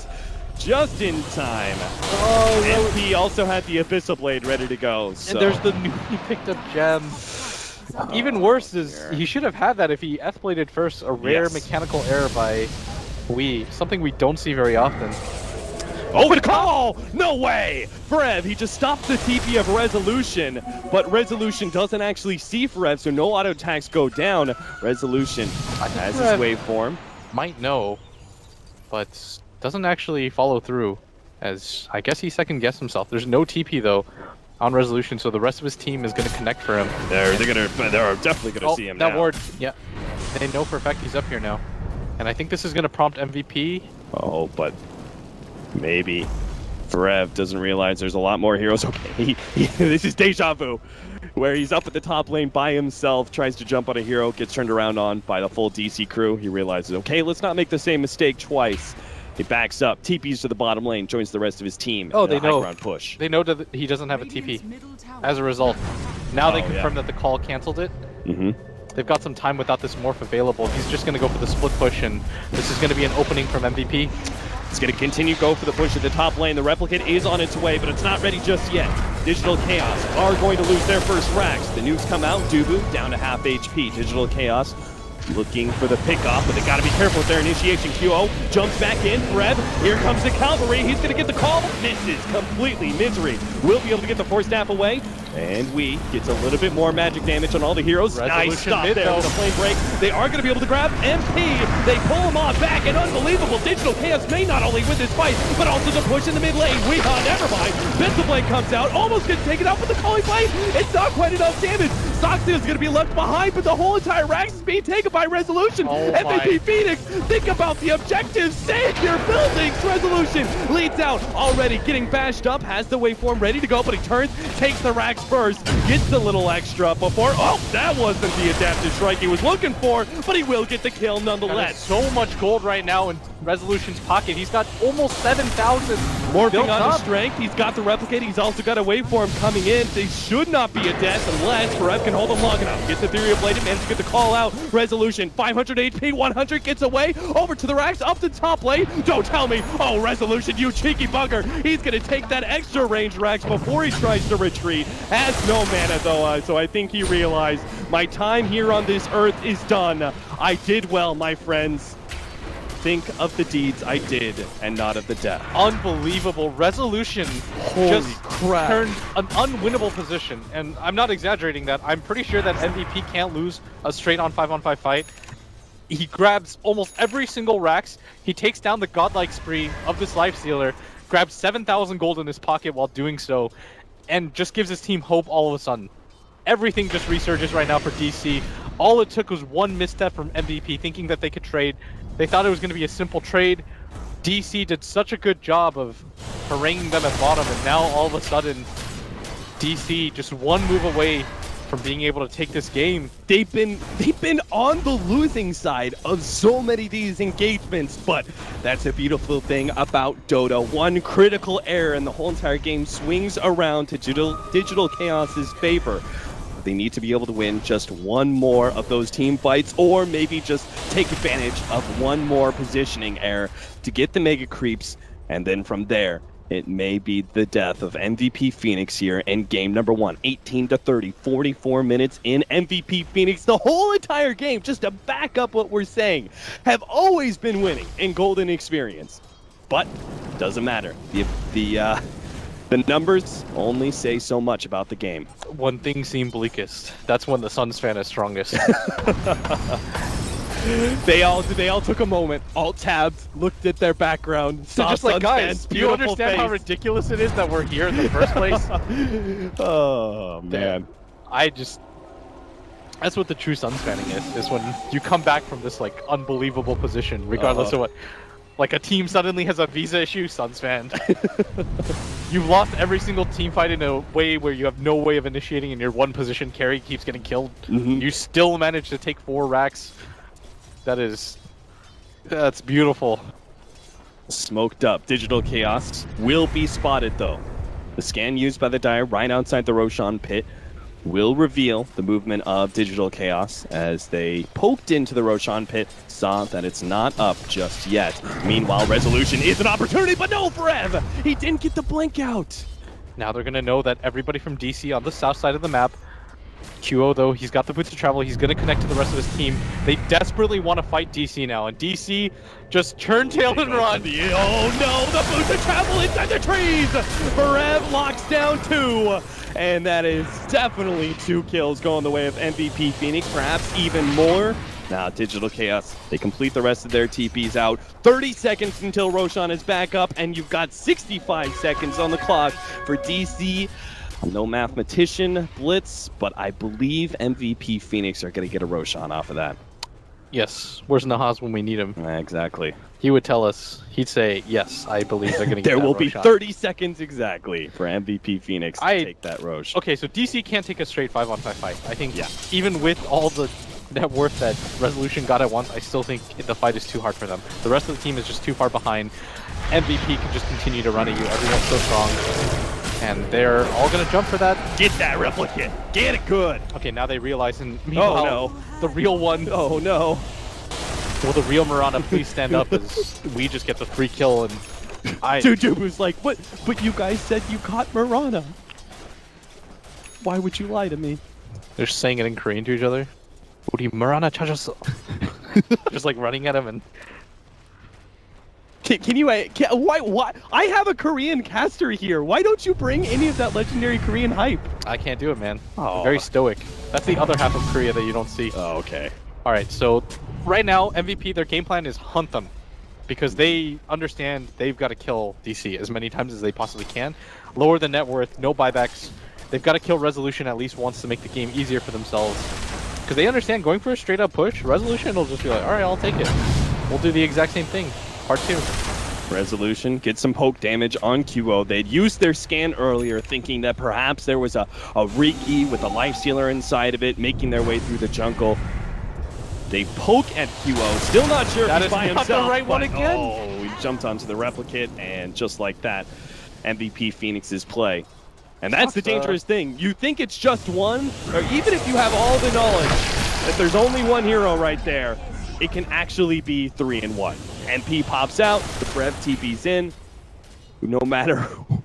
Just in time. Oh, MP also had the Abyssal Blade ready to go. So. And there's the newly picked up gem. Even worse is he should have had that if he F-bladed first. A rare mechanical error by something we don't see very often. Oh, the call! No way! Forev, he just stops the TP of Resolution, but Resolution doesn't actually see Forev, so no auto attacks go down. Resolution has his waveform. Might know, but doesn't actually follow through, as I guess he second-guessed himself. There's no TP, though, on Resolution, so the rest of his team is going to connect for him. They're definitely going to see him now. That ward, yeah. They know for a fact he's up here now. And I think this is going to prompt MVP. Oh, but maybe Forev doesn't realize there's a lot more heroes. Okay, this is deja vu, where he's up at the top lane by himself, tries to jump on a hero, gets turned around on by the full DC crew. He realizes, okay, let's not make the same mistake twice. He backs up, TPs to the bottom lane, joins the rest of his team. Oh, they know. Push. They know that he doesn't have a TP. As a result, now they confirm that the call canceled it. They've got some time without this morph available. He's just going to go for the split push, and this is going to be an opening from MVP. It's going to continue go for the push at the top lane. The replicate is on its way, but it's not ready just yet. Digital Chaos are going to lose their first racks. The nukes come out. Dubu down to half HP. Digital Chaos looking for the pickoff, but they got to be careful with their initiation. QO jumps back in. Forev, here comes the cavalry. He's going to get the call. Misses completely. Misery will be able to get the force snap away. And we gets a little bit more magic damage on all the heroes. Nice stop there with a flame break. They are going to be able to grab MP. They pull him off back, and unbelievable. Digital Chaos may not only win this fight, but also the push in the mid lane. Never mind. Abyssal Blade comes out, almost gets taken out with the calling blade. It's not quite enough damage. Soxa is going to be left behind, but the whole entire Rax is being taken by Resolution. MVP Phoenix, think about the objectives. Save your buildings. Resolution leads out, already getting bashed up, has the waveform ready to go, but he turns, takes the Rax first, gets the little extra before. Oh, that wasn't the adaptive strike he was looking for, but he will get the kill nonetheless. So much gold right now in Resolution's pocket. He's got almost 7,000. Morphing on his strength. He's got the replicate. He's also got a waveform coming in. They should not be a death unless Forev can hold him long enough. Gets the Ethereal Blade and manages to get the call out. Resolution, 500 HP, 100 gets away. Over to the racks, up the top lane. Don't tell me. Oh, Resolution, you cheeky bugger. He's going to take that extra range racks before he tries to retreat. Has no mana though, so I think he realized my time here on this earth is done. I did well, my friends. think of the deeds I did and not of the death. Unbelievable. Resolution Holy just crap. turned an unwinnable position. And I'm not exaggerating that. I'm pretty sure that MVP can't lose a straight on 5-on-5 fight. He grabs almost every single Rax. He takes down the godlike spree of this lifestealer, grabs 7,000 gold in his pocket while doing so, and just gives his team hope all of a sudden. Everything just resurges right now for DC. All it took was one misstep from MVP, thinking that they could trade. They thought it was going to be a simple trade. DC did such a good job of haranguing them at bottom, and now all of a sudden, DC just one move away from being able to take this game. They've been on the losing side of so many of these engagements, but that's a beautiful thing about Dota. One critical error in the whole entire game swings around to Digital Chaos's favor. They need to be able to win just one more of those team fights, or maybe just take advantage of one more positioning error to get the mega creeps, and then from there, it may be the death of MVP Phoenix here in game number 1. 18-30, 44 minutes in. MVP Phoenix, the whole entire game, just to back up what we're saying, have always been winning in Golden Experience. But doesn't matter. The numbers only say so much about the game. When things seem bleakest, that's when the Suns fan is strongest. They all took a moment, all tabbed, looked at their background, So saw just like, Suns guys, fans' do you beautiful understand how face. ridiculous it is that we're here in the first place? Oh man. That's what the true Suns fanning is when you come back from this like unbelievable position, regardless of what. Like a team suddenly has a visa issue, Suns fan. You've lost every single team fight in a way where you have no way of initiating, and your one position carry keeps getting killed. You still manage to take 4 racks. That's beautiful. Smoked up. Digital Chaos will be spotted though. The scan used by the Dire right outside the Roshan pit will reveal the movement of Digital Chaos as they poked into the Roshan pit, saw that it's not up just yet. Meanwhile, Resolution is an opportunity, but no for Ev! He didn't get the blink out! Now they're going to know that everybody from DC on the south side of the map, QO though, he's got the boots to travel, he's going to connect to the rest of his team. They desperately want to fight DC now, and DC just turn tail and run. Oh no, the boots to travel inside the trees! Berev locks down 2, and that is definitely 2 kills going the way of MVP Phoenix, perhaps even more. Now Digital Chaos, they complete the rest of their TPs out. 30 seconds until Roshan is back up, and you've got 65 seconds on the clock for DC. I'm no mathematician, Blitz, but I believe MVP Phoenix are going to get a Roshan off of that. Yes, where's Nahaz when we need him? Exactly. He would tell us, he'd say, yes, I believe they're going to get There that will be Roshan. 30 seconds exactly for MVP Phoenix to take that Rosh. Okay, so DC can't take a straight 5-on-5 fight. I think even with all the net worth that Resolution got at once, I still think the fight is too hard for them. The rest of the team is just too far behind. MVP can just continue to run at you. Everyone's so strong. And they're all going to jump for that. Get that replicate. Get it good. Okay, now they realize, and meanwhile, no. the real one, Oh no. will the real Mirana please stand up as we just get the free kill, and Dude was like, what? But you guys said you caught Mirana. Why would you lie to me? they're saying it in Korean to each other. 우리 Mirana 찾았어. Just like running at him and... Can you, why? I have a Korean caster here. Why don't you bring any of that legendary Korean hype? I can't do it, man. Oh. Very stoic. That's the other half of Korea that you don't see. Oh, okay. Alright, so right now, MVP, their game plan is hunt them. Because they understand they've got to kill DC as many times as they possibly can. Lower the net worth, no buybacks. They've got to kill Resolution at least once to make the game easier for themselves. Because they understand going for a straight up push, Resolution will just be like, alright, I'll take it. We'll do the exact same thing. Part 2. Resolution gets some poke damage on QO. They'd used their scan earlier, thinking that perhaps there was a Riki with a lifestealer inside of it, making their way through the jungle. They poke at QO, still not sure if he's by himself. That is not the right one again. Oh, he jumped onto the replicate, and just like that, MVP Phoenix's play. And that's the dangerous thing. You think it's just one, or even if you have all the knowledge that there's only one hero right there, it can actually be 3-1. NP pops out, the Brev TP's in. No matter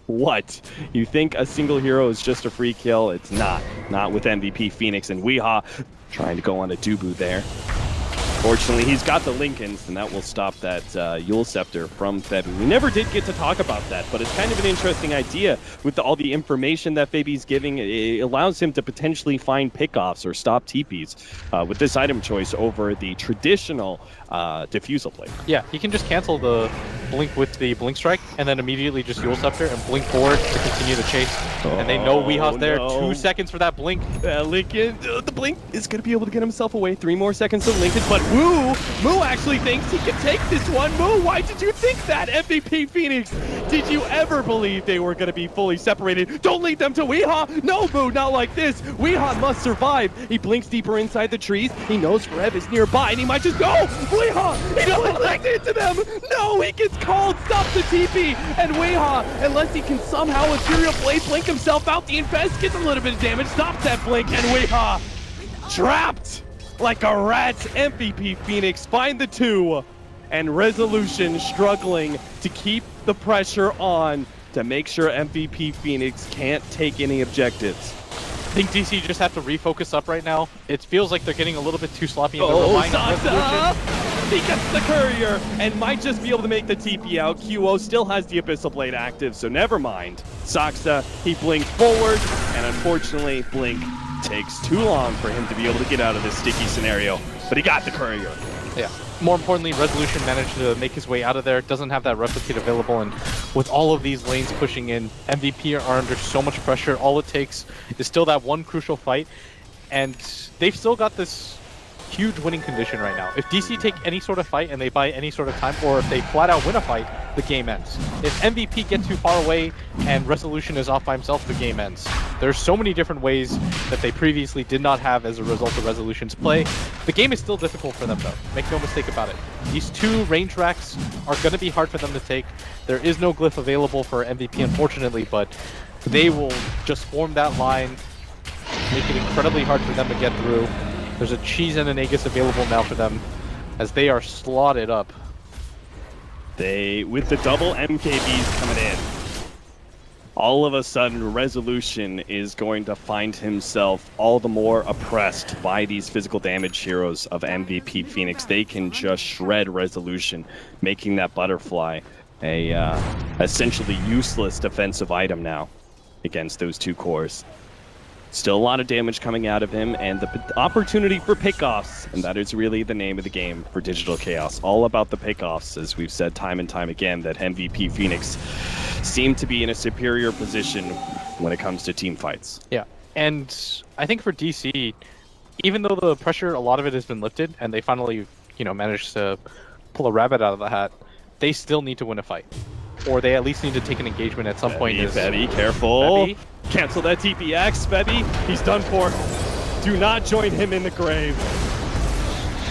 what, you think a single hero is just a free kill, it's not. Not with MVP Phoenix and Weehaw trying to go on a Dubu there. Fortunately, he's got the Lincolns, and that will stop that Yule Scepter from Febby. We never did get to talk about that, but it's kind of an interesting idea with all the information that Febby's giving. It allows him to potentially find pickoffs or stop TPs with this item choice over the traditional Diffusal play. Yeah, he can just cancel the blink with the blink strike, and then immediately just Yule Scepter and blink forward to continue the chase. And they know Weeha's there. No. 2 seconds for that blink. Lincoln, the blink is going to be able to get himself away. 3 more seconds to Lincoln, but Moo actually thinks he can take this one. Moo, why did you think that? MVP Phoenix, did you ever believe they were going to be fully separated? Don't lead them to Weeha. No, Moo, not like this. Weeha must survive. He blinks deeper inside the trees. He knows Rev is nearby, and he might just go. Weeha, he doesn't connect into them. No, he gets called. Stop the TP, and Weeha, unless he can somehow Ethereal Blade blink himself out, the Infest gets a little bit of damage. Stops that blink, and Weeha trapped like a rat. MVP Phoenix find the 2, and Resolution struggling to keep the pressure on to make sure MVP Phoenix can't take any objectives. I think DC just have to refocus up right now. It feels like they're getting a little bit too sloppy. And He gets the courier and might just be able to make the TP out. QO still has the Abyssal Blade active, so never mind. Saksa, he blinked forward, and unfortunately, Blink takes too long for him to be able to get out of this sticky scenario, but he got the courier. Yeah. More importantly, Resolution managed to make his way out of there. Doesn't have that replicate available, and with all of these lanes pushing in, MVP are under so much pressure. All it takes is still that one crucial fight, and they've still got this huge winning condition right now. If DC take any sort of fight and they buy any sort of time, or if they flat out win a fight, the game ends. If MVP get too far away and Resolution is off by himself, the game ends. There's so many different ways that they previously did not have as a result of Resolution's play. The game is still difficult for them though, make no mistake about it. These 2 range racks are going to be hard for them to take. There is no glyph available for MVP unfortunately, but they will just form that line, make it incredibly hard for them to get through. There's a Cheese and an Aegis available now for them as they are slotted up. With the double MKBs coming in, all of a sudden Resolution is going to find himself all the more oppressed by these physical damage heroes of MVP Phoenix. They can just shred Resolution, making that butterfly a essentially useless defensive item now against those 2 cores. Still a lot of damage coming out of him, and the opportunity for pickoffs, and that is really the name of the game for Digital Chaos. All about the pickoffs, as we've said time and time again, that MVP Phoenix seem to be in a superior position when it comes to team fights. Yeah, and I think for DC, even though the pressure, a lot of it has been lifted, and they finally, managed to pull a rabbit out of the hat, they still need to win a fight. Or they at least need to take an engagement at some point. Febby, careful. Febby. Cancel that TPX, Febby. He's done for. Do not join him in the grave.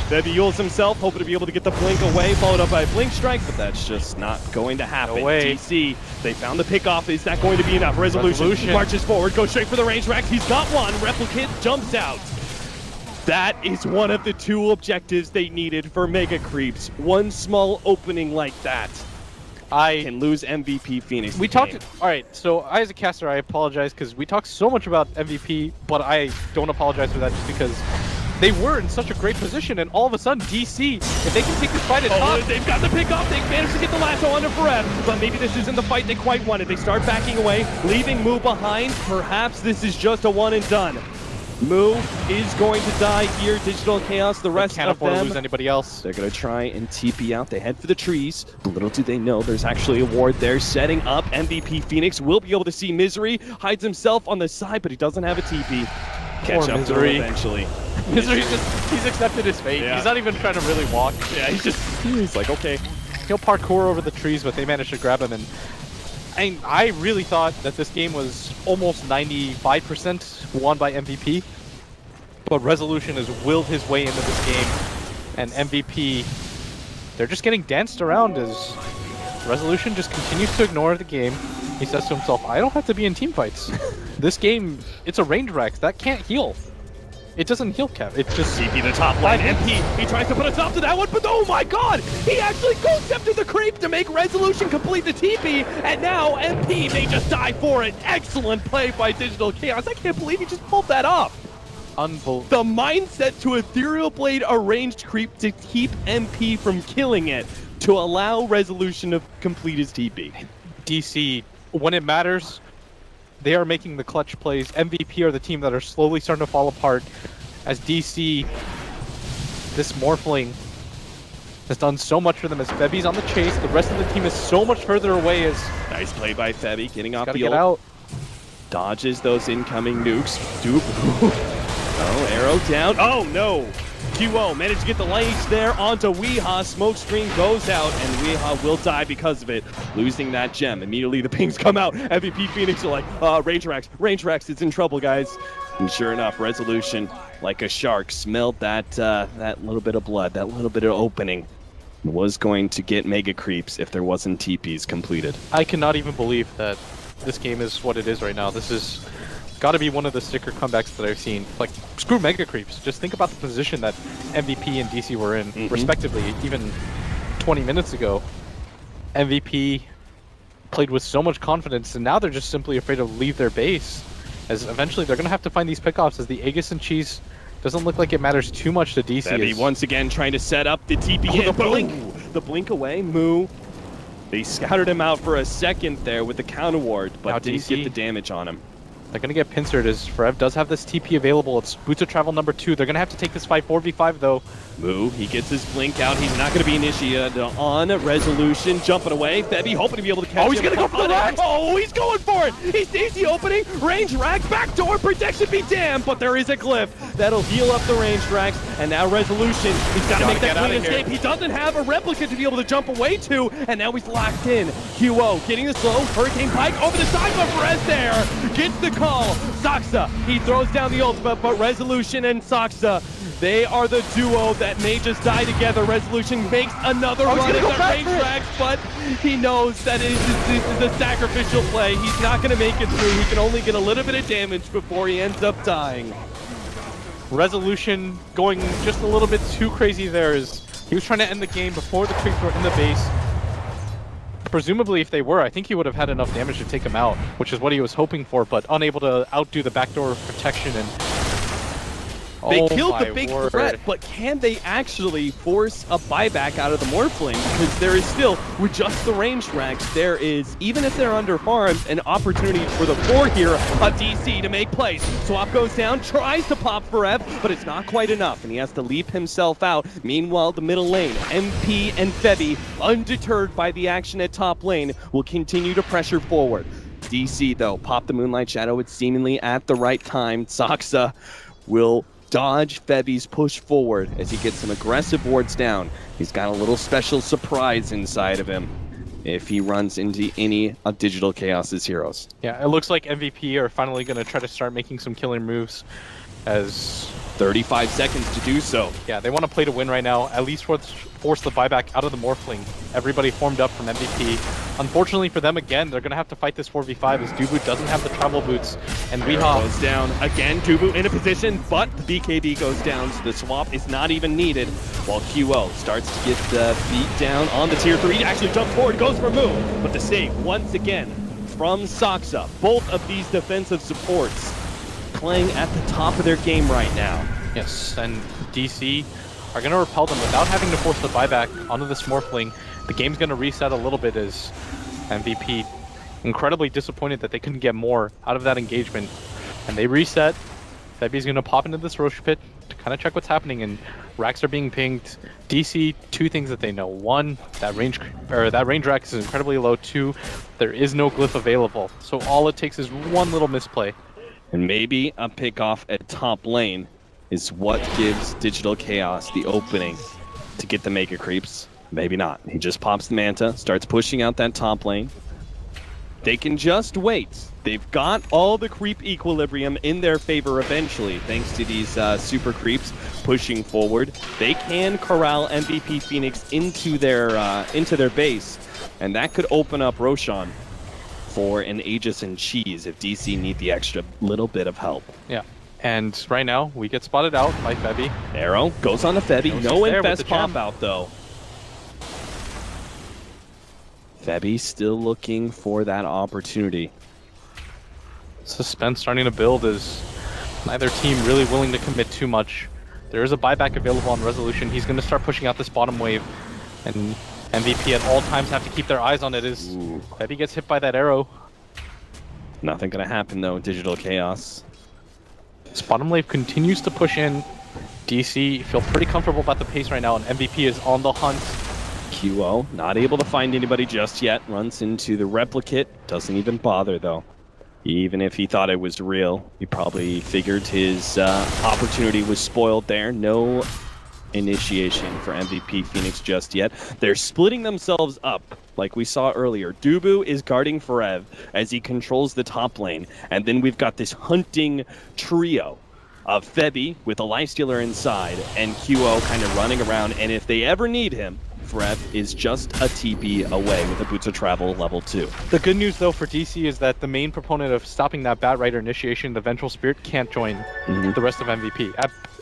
Febby Yules himself, hoping to be able to get the blink away, followed up by a blink strike, but that's just not going to happen. No way. DC, they found the pickoff. Is that going to be enough? Resolution marches forward, goes straight for the range racks. He's got one. Replicant jumps out. That is one of the 2 objectives they needed for Mega Creeps. One small opening like that. I can lose MVP Phoenix. We talked. All right, so I, as a caster, I apologize because we talked so much about MVP, but I don't apologize for that just because they were in such a great position, and all of a sudden, DC, if they can take this fight at top, they've got the pick off. They managed to get the lasso onto Forev, but maybe this isn't the fight they quite wanted. They start backing away, leaving Moo behind. Perhaps this is just a one and done. Moo is going to die here. Digital Chaos, the rest can't of afford them, to lose anybody else. They're going to try and TP out. They head for the trees. But little do they know there's actually a ward there setting up. MVP Phoenix will be able to see Misery. Hides himself on the side, but he doesn't have a TP. Catch up to him eventually. He's accepted his fate. Yeah. He's not even trying to really walk. Yeah, he's like, okay. He'll parkour over the trees, but they managed to grab him. And I really thought that this game was almost 95% won by MVP. But Resolution has willed his way into this game, and MVP, they're just getting danced around as Resolution just continues to ignore the game. He says to himself, I don't have to be in team fights. This game, it's a range rack. That can't heal. It doesn't heal Kev. It's just CP the top line. MP, he tries to put a stop to that one, but oh my god! He actually goes after the creep to make Resolution complete the TP, and now MP may just die for it. Excellent play by Digital Chaos. I can't believe he just pulled that off. Unbelievable. The mindset to Ethereal Blade a ranged creep to keep MP from killing it, to allow Resolution to complete his TP. DC, when it matters, they are making the clutch plays. MVP are the team that are slowly starting to fall apart as DC, this Morphling, has done so much for them as Febby's on the chase. The rest of the team is so much further away as... Nice play by Febby, getting off Gotta the get ult. out. Dodges those incoming nukes. Oh, arrow down. Oh, no. QO managed to get the launch there onto Weehaw. Smoke screen goes out, and Weehaw will die because of it, losing that gem. Immediately, the pings come out. MVP Phoenix are like, Range Rax, it's in trouble, guys. And sure enough, Resolution, like a shark, smelled that little bit of blood, that little bit of opening. Was going to get mega creeps if there wasn't TPs completed. I cannot even believe that this game is what it is right now. This is got to be one of the sicker comebacks that I've seen. Like, screw mega creeps. Just think about the position that MVP and DC were in, respectively, even 20 minutes ago. MVP played with so much confidence, and now they're just simply afraid to leave their base, as eventually they're going to have to find these pickoffs, as the Aegis and Cheese doesn't look like it matters too much to DC. Febby once again trying to set up the TP. The blink away, Moo. They scouted him out for a second there with the counter ward, but Now didn't DC, get the damage on him. They're going to get pincered as Forev does have this TP available. It's Boots of Travel number 2. They're going to have to take this fight 4v5 though. Moo, he gets his blink out. He's not going to be initiated on Resolution. Jumping away. Febby hoping to be able to catch him. Oh, he's going to go for the Rax! Oh, he's going for it! He's DC opening. Range Rax, backdoor, protection be damned, but there is a glyph that'll heal up the Range Rax, and now Resolution, he's got to make that clean escape. He doesn't have a replica to be able to jump away to, and now he's locked in. QO getting the slow, Hurricane Pike over the side, but Rez there gets the call. Saksa, he throws down the ultimate, but Resolution and Saksa, they are the duo that may just die together. Resolution makes another run at the Range Rax, but he knows that this is a sacrificial play. He's not going to make it through. He can only get a little bit of damage before he ends up dying. Resolution going just a little bit too crazy there, as he was trying to end the game before the creeps were in the base. Presumably, if they were, I think he would have had enough damage to take him out, which is what he was hoping for, but unable to outdo the backdoor protection. And they killed the big threat, but can they actually force a buyback out of the Morphling? Because there is still, with just the Range Rax, there is, even if they're under farmed, an opportunity for the 4 here of DC to make plays. Swap goes down, tries to pop Forev, but it's not quite enough, and he has to leap himself out. Meanwhile, the middle lane, MP and Febby, undeterred by the action at top lane, will continue to pressure forward. DC, though, pop the Moonlight Shadow. It's seemingly at the right time. Saksa will dodge Febby's push forward as he gets some aggressive wards down. He's got a little special surprise inside of him if he runs into any of Digital Chaos's heroes. Yeah, it looks like MVP are finally going to try to start making some killer moves, as 35 seconds to do so. Yeah, they want to play to win right now, at least force the buyback out of the Morphling. Everybody formed up from MVP. Unfortunately for them, again, they're going to have to fight this 4v5 as Dubu doesn't have the travel boots, and Weehaw goes down. Again, Dubu in a position, but the BKB goes down, so the swap is not even needed, while QO starts to get beat down on the tier 3. Actually jumps forward, goes for move, but the save once again from Saksa. Both of these defensive supports playing at the top of their game right now. Yes, and DC are going to repel them without having to force the buyback onto this Morphling. The game's going to reset a little bit as MVP incredibly disappointed that they couldn't get more out of that engagement. And they reset. Febby's going to pop into this Roche pit to kind of check what's happening, and racks are being pinged. DC, 2 things that they know. 1, that range rack is incredibly low. 2, there is no glyph available. So all it takes is one little misplay. And maybe a pickoff at top lane is what gives Digital Chaos the opening to get the Mega Creeps. Maybe not. He just pops the Manta, starts pushing out that top lane. They can just wait. They've got all the creep equilibrium in their favor eventually, thanks to these super creeps pushing forward. They can corral MVP Phoenix into their base, and that could open up Roshan for an Aegis and Cheese if DC need the extra little bit of help. Yeah. And right now, we get spotted out by Febby. Arrow goes on to Febby. No Infest pop out, though. Febby still looking for that opportunity. Suspense starting to build as Neither team really willing to commit too much. There is a buyback available on Resolution. He's going to start pushing out this bottom wave. And MVP at all times have to keep their eyes on it as Febby gets hit by that arrow. Nothing gonna happen though, Digital Chaos. This bottom wave continues to push in. DC feel pretty comfortable about the pace right now, and MVP is on the hunt. QO not able to find anybody just yet. Runs into the replicate. Doesn't even bother though. Even if he thought it was real, he probably figured his opportunity was spoiled there. No initiation for MVP Phoenix just yet. They're splitting themselves up like we saw earlier. Dubu is guarding Forev as he controls the top lane. And then we've got this hunting trio of Febby with a lifestealer inside and QO kind of running around. And if they ever need him, Forev is just a TP away with a Boots of Travel level 2. The good news though for DC is that the main proponent of stopping that Bat Rider initiation, the Vengeful Spirit, can't join the rest of MVP.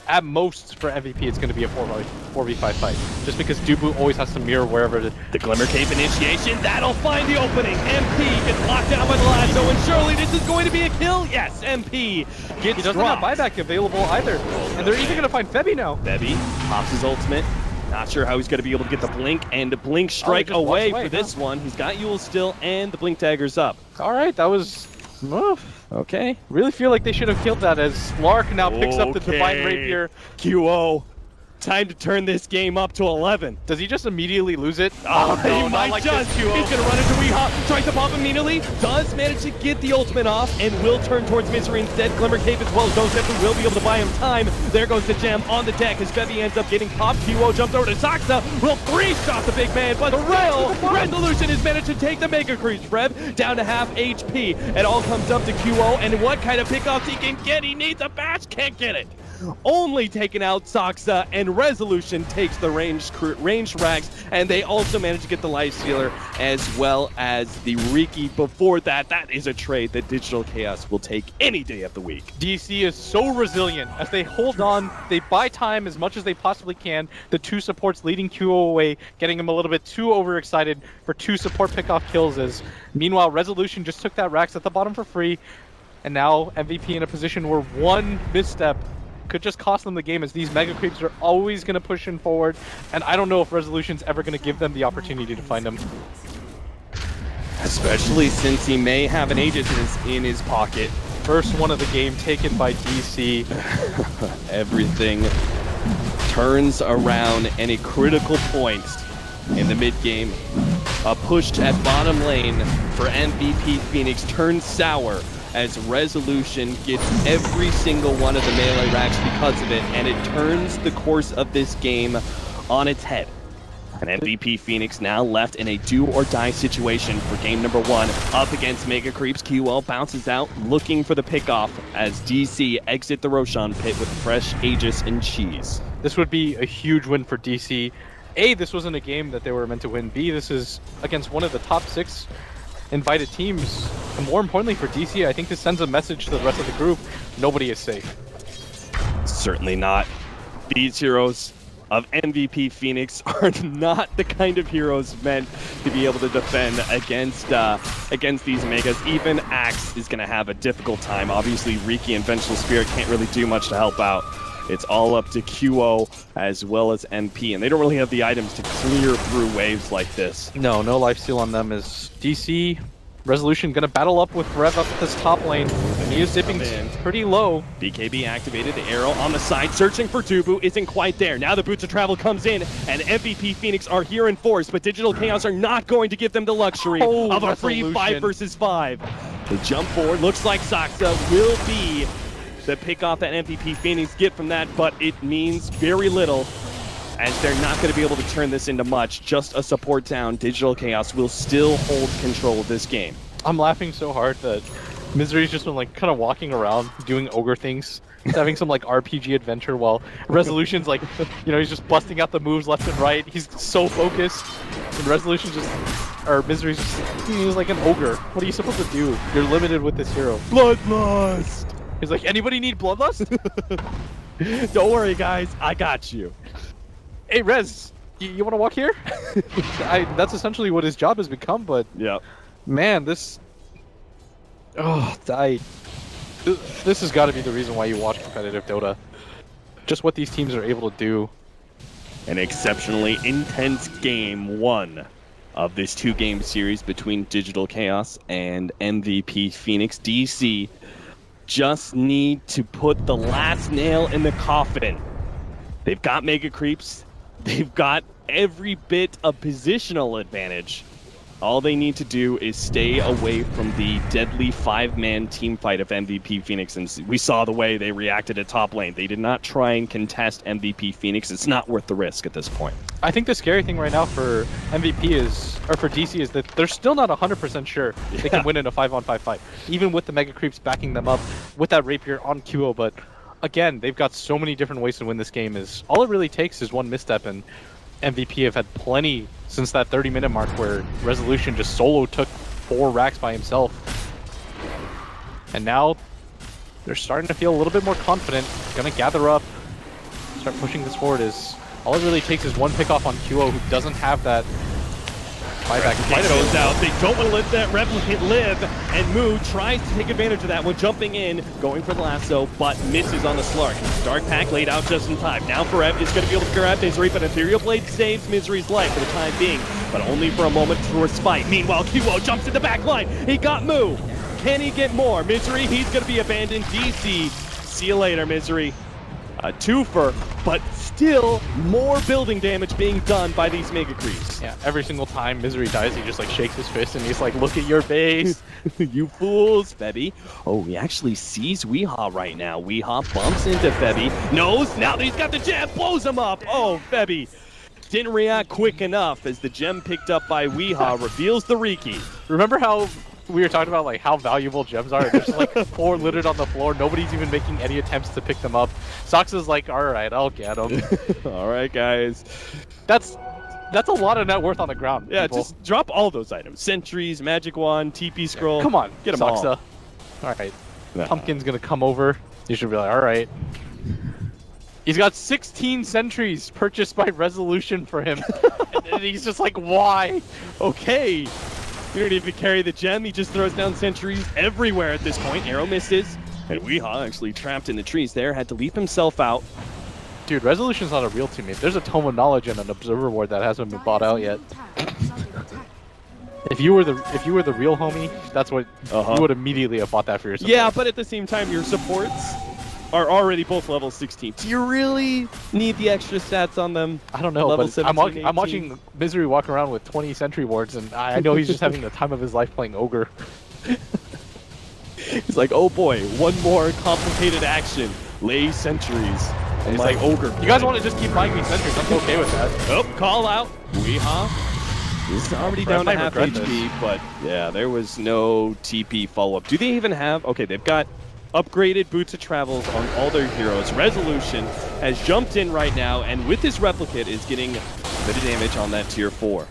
At most for MVP, it's going to be a 4v5 fight. Just because Dubu always has to mirror wherever the Glimmer Cape initiation, that'll find the opening. MP gets locked down by the lasso, and surely this is going to be a kill. Yes, MP gets He doesn't dropped. have buyback available either. And they're even going to find Febby now. Febby pops his ultimate. Not sure how he's going to be able to get the blink and the blink strike away for this one. He's got Yule still, and the blink dagger's up. All right, that was... Okay. Really feel like they should have killed that as Lark now picks up the Divine Rapier. QO. Time to turn this game up to 11. Does he just immediately lose it? Oh, no, he might like just. He's going to run into Rehop, tries to pop immediately, does manage to get the ultimate off, and will turn towards Misery instead. Glimmer Cape as well. Don't definitely will be able to buy him time. There goes the gem on the deck as Febby ends up getting popped. QO jumps over to Saksa, will three-shot the big man, but the Resolution has managed to take the Mega Creeps. Rev down to half HP. It all comes up to QO, and what kind of pickoffs he can get. He needs a bash, can't get it. Only taking out Saksa, and Resolution takes the ranged rags, and they also manage to get the lifestealer as well as the Riki before that. That is a trade that Digital Chaos will take any day of the week. DC is so resilient as they hold on, they buy time as much as they possibly can. The two supports leading QO away, getting him a little bit too overexcited for two support pickoff kills as meanwhile Resolution just took that Rax at the bottom for free, and now MVP in a position where one misstep could just cost them the game as these Mega Creeps are always going to push in forward, and I don't know if Resolution's ever going to give them the opportunity to find them. Especially since he may have an Aegis in his pocket. First one of the game taken by DC. Everything turns around, and a critical point in the mid game. A push at bottom lane for MVP Phoenix turns sour as Resolution gets every single one of the melee racks because of it, and it turns the course of this game on its head. And MVP Phoenix now left in a do-or-die situation for game number 1 up against Mega Creeps. QL bounces out looking for the pickoff as DC exit the Roshan pit with fresh Aegis and cheese. This would be a huge win for DC. A, this wasn't a game that they were meant to win. B, this is against one of the top 6 invited teams. And more importantly for DC, I think this sends a message to the rest of the group. Nobody is safe. Certainly not. These heroes of MVP Phoenix are not the kind of heroes meant to be able to defend against these megas. Even Axe is going to have a difficult time. Obviously, Riki and Vengeful Spirit can't really do much to help out. It's all up to QO as well as MP, and they don't really have the items to clear through waves like this. No lifesteal on them as DC. Resolution gonna battle up with Rev up at this top lane. He is dipping pretty low. BKB activated, the arrow on the side, searching for Dubu, isn't quite there. Now the Boots of Travel comes in, and MVP Phoenix are here in force, but Digital Chaos are not going to give them the luxury of a free 5 versus 5. The jump forward looks like Saksa will be the pickoff that MVP Phoenix get from that, but it means very little as they're not going to be able to turn this into much. Just a support down. Digital Chaos will still hold control of this game. I'm laughing so hard that Misery's just been like kind of walking around doing ogre things. He's having some like RPG adventure while Resolution's like, you know, he's just busting out the moves left and right. He's so focused. And Resolution's just, or Misery's just, he's like an ogre. What are you supposed to do? You're limited with this hero. Bloodlust! He's like, anybody need Bloodlust? Don't worry, guys. I got you. Hey, Rez, you want to walk here? That's essentially what his job has become, but yeah, man, this... Oh, This has got to be the reason why you watch competitive Dota. Just what these teams are able to do. An exceptionally intense game one of this 2-game series between Digital Chaos and MVP Phoenix. DC just need to put the last nail in the coffin. They've got Mega Creeps. They've got every bit of positional advantage. All they need to do is stay away from the deadly 5-man team fight of MVP Phoenix. And we saw the way they reacted at top lane. They did not try and contest MVP Phoenix. It's not worth the risk at this point. I think the scary thing right now for MVP is, or for DC, is that they're still not 100% sure they can win in a 5-on-5 fight. Even with the Mega Creeps backing them up, with that Rapier on QO. But again, they've got so many different ways to win this game. Is all it really takes is one misstep, and MVP have had plenty since that 30-minute mark where Resolution just solo took 4 racks by himself. And now they're starting to feel a little bit more confident. Gonna gather up, start pushing this forward. Is all it really takes is one pick off on QO, who doesn't have that buyback. It goes out. They don't want to let that replicant live, and Moo tries to take advantage of that one, jumping in, going for the lasso, but misses on the Slark. Dark Pack laid out just in time. Now Forev is going to be able to grab his Reap, but Ethereal Blade saves Misery's life for the time being, but only for a moment for Spite. Meanwhile, QO jumps in the back line. He got Moo. Can he get more? Misery, he's going to be abandoned. DC, see you later, Misery. A twofer, but still more building damage being done by these Mega Creeps. Yeah, every single time Misery dies, he just like shakes his fist and he's like, look at your base. You fools, Febby. Oh, he actually sees Weehaw right now. Weehaw bumps into Febby. Knows, now that he's got the gem, blows him up. Oh, Febby didn't react quick enough as the gem picked up by Weehaw reveals the Riki. Remember how we were talking about like how valuable gems are? There's just like 4 littered on the floor. Nobody's even making any attempts to pick them up. Sox is like, all right, I'll get them. All right, guys. That's a lot of net worth on the ground. Yeah, people. just drop all those items. Sentries, Magic Wand, TP Scroll. Come on, get them all. Soxa. All right, Pumpkin's gonna come over. You should be like, all right. He's got 16 sentries purchased by Resolution for him. And he's just like, why? Okay. You don't even carry the gem, he just throws down sentries everywhere at this point. Arrow misses, and Weehaw actually trapped in the trees there, had to leap himself out. Dude, Resolution's not a real teammate. There's a Tome of Knowledge and an Observer Ward that hasn't been bought out yet. If you were the real homie, that's what you would immediately have bought that for yourself. Yeah, but at the same time, your supports are already both level 16. Do you really need the extra stats on them? I don't know, level but 17, I'm watching Misery walk around with 20 sentry wards, and I know he's just having the time of his life playing Ogre. He's like, oh boy, one more complicated action. Lay sentries. And he's like, Ogre. You guys want to just keep buying me sentries? I'm okay with that. Oh, call out. Weehaw. He's already down to half HP, this. but yeah, there was no TP follow-up. Do they even have... Okay, they've got upgraded Boots of Travels on all their heroes. Resolution has jumped in right now, and with his replicate is getting a bit of damage on that tier 4.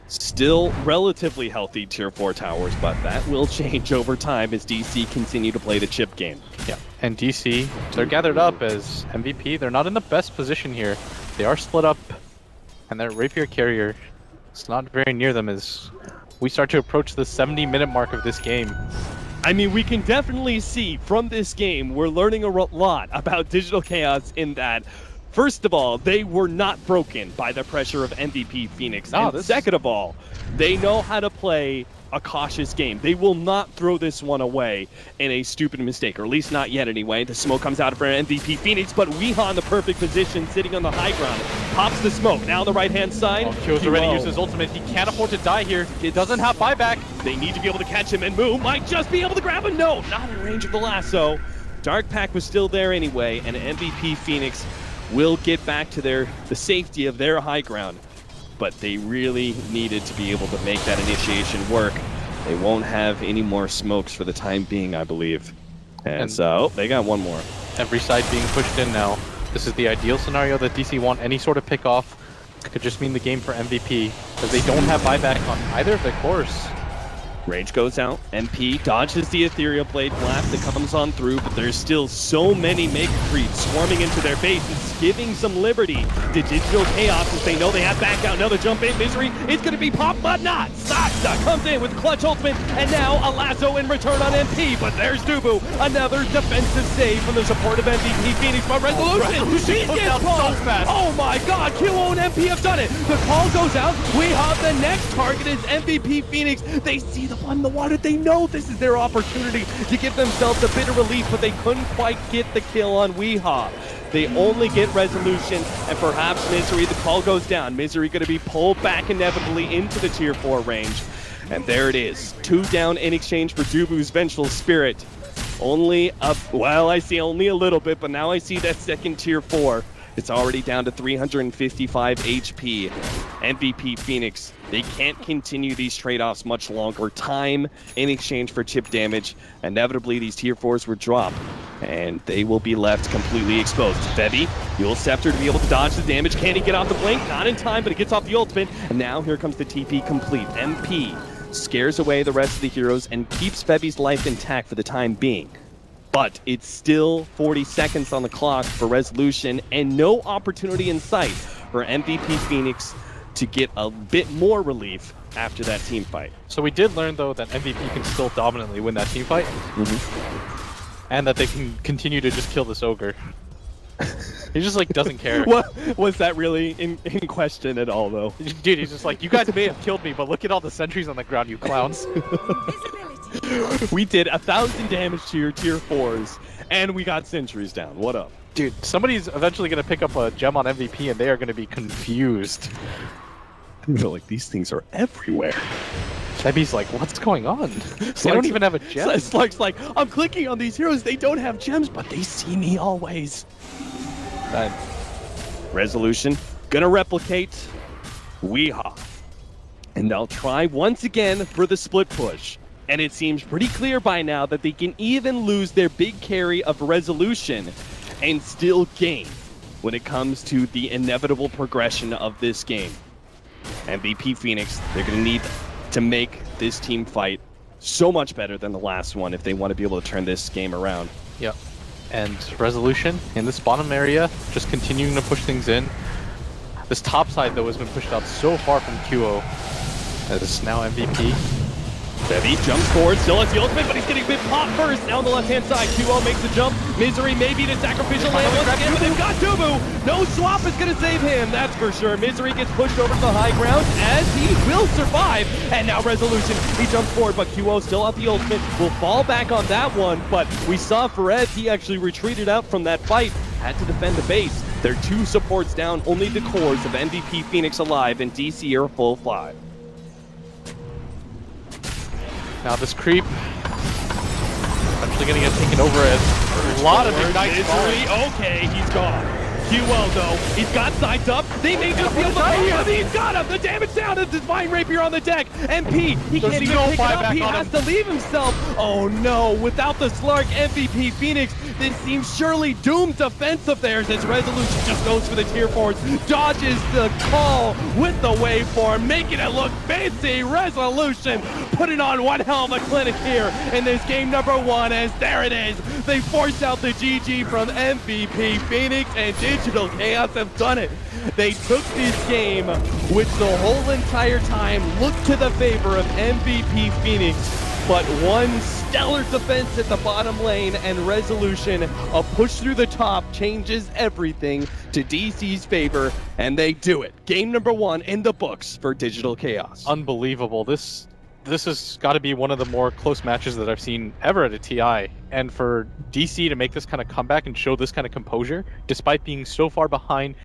Still relatively healthy tier 4 towers, but that will change over time as DC continue to play the chip game. Yeah, and DC, they're gathered up as MVP. They're not in the best position here. They are split up, and their Rapier carrier is not very near them as we start to approach the 70-minute mark of this game. I mean, we can definitely see from this game, we're learning a lot about Digital Chaos in that, first of all, they were not broken by the pressure of MVP Phoenix. No, and second of all, they know how to play a cautious game. They will not throw this one away in a stupid mistake, or at least not yet anyway. The smoke comes out for MVP Phoenix, but Weehaw in the perfect position, sitting on the high ground, pops the smoke. Now the right-hand side. Oh, Kyo's already used his ultimate. He can't afford to die here. He doesn't have buyback. They need to be able to catch him, and Moo might just be able to grab him. No, not in range of the lasso. Dark Pack was still there anyway, and MVP Phoenix will get back to the safety of their high ground. But they really needed to be able to make that initiation work. They won't have any more smokes for the time being, I believe. And so, they got one more. Every side being pushed in now. This is the ideal scenario that DC want any sort of pick off. Could just mean the game for MVP, because they don't have buyback on either of the cores. Rage goes out. MP dodges the Ethereal Blade blast that comes on through, but there's still so many Mega Creeps swarming into their base. It's giving some liberty to Digital Chaos as they know they have back out. Another jump in. Misery is going to be popped, but not. Saksa comes in with clutch ultimate, and now a lasso in return on MP. But there's Dubu. Another defensive save from the support of MVP Phoenix. But Resolution, he gets called. So fast. Oh my god, QO and MP have done it. The call goes out. We have the next target is MVP Phoenix. They see the one in the water. They know this is their opportunity to give themselves a bit of relief, but they couldn't quite get the kill on Weehaw. They only get Resolution and perhaps Misery. The call goes down. Misery going to be pulled back inevitably into the tier 4 range. And there it is. 2 down in exchange for Dubu's Vengeful Spirit. Only up, well, I see only a little bit, but now I see that second tier 4. It's already down to 355 HP. MVP Phoenix, they can't continue these trade-offs much longer. Time in exchange for chip damage. Inevitably, these tier 4s will drop, and they will be left completely exposed. Febby, Yule Scepter to be able to dodge the damage. Can he get off the blink? Not in time, but it gets off the ultimate. And now here comes the TP complete. MP scares away the rest of the heroes and keeps Febby's life intact for the time being. But it's still 40 seconds on the clock for Resolution and no opportunity in sight for MVP Phoenix to get a bit more relief after that team fight. So we did learn, though, that MVP can still dominantly win that team fight. And that they can continue to just kill this ogre. He just, like, doesn't care. What was that really in question at all, though? Dude, he's just like, you guys may have killed me, but look at all the sentries on the ground, you clowns. We did 1,000 damage to your tier 4s, and we got sentries down. What up? Dude, somebody's eventually going to pick up a gem on MVP, and they are going to be confused. They're like, these things are everywhere. Febby's like, what's going on? They don't even have a gem. Slug's like, I'm clicking on these heroes. They don't have gems, but they see me always. Resolution gonna replicate Weehaw. And they'll try once again for the split push. And it seems pretty clear by now that they can even lose their big carry of Resolution and still gain when it comes to the inevitable progression of this game. MVP Phoenix, they're gonna need to make this team fight so much better than the last one if they want to be able to turn this game around. Yep. And Resolution in this bottom area, just continuing to push things in. This top side, though, has been pushed out so far from QO. As now MVP. Febby jumps forward, still has the ultimate, but he's getting a bit popped first. Now on the left-hand side, QO makes the jump. Misery maybe to sacrificial land once again, but they've got Dubu. No swap is going to save him, that's for sure. Misery gets pushed over to the high ground as he will survive. And now Resolution, he jumps forward, but QO still out the ultimate. Will fall back on that one, but we saw Ferez, he actually retreated out from that fight. Had to defend the base. Their 2 supports down, only the cores of MVP Phoenix alive, and DC are full 5. Now this creep actually gonna get taken over as a lot of Ignite falling. Okay, he's gone. QO though, he's got sights up. They may just be able to him. He's got him. The damage down. The Divine Rapier on the deck. MP, he can't even pick it up. He has to leave himself. Oh no, without the Slark, MVP Phoenix, this seems surely doomed defense of theirs as Resolution just goes for the tier 4s, dodges the call with the waveform, making it look fancy. Resolution putting on one hell of a clinic here in this game number 1 as there it is. They force out the GG from MVP Phoenix and Digital Chaos have done it. They took this game, which the whole entire time looked to the favor of MVP Phoenix, but one stellar defense at the bottom lane and Resolution, a push through the top changes everything to DC's favor, and they do it. Game number 1 in the books for Digital Chaos. Unbelievable. This has got to be one of the more close matches that I've seen ever at a TI. And for DC to make this kind of comeback and show this kind of composure, despite being so far behind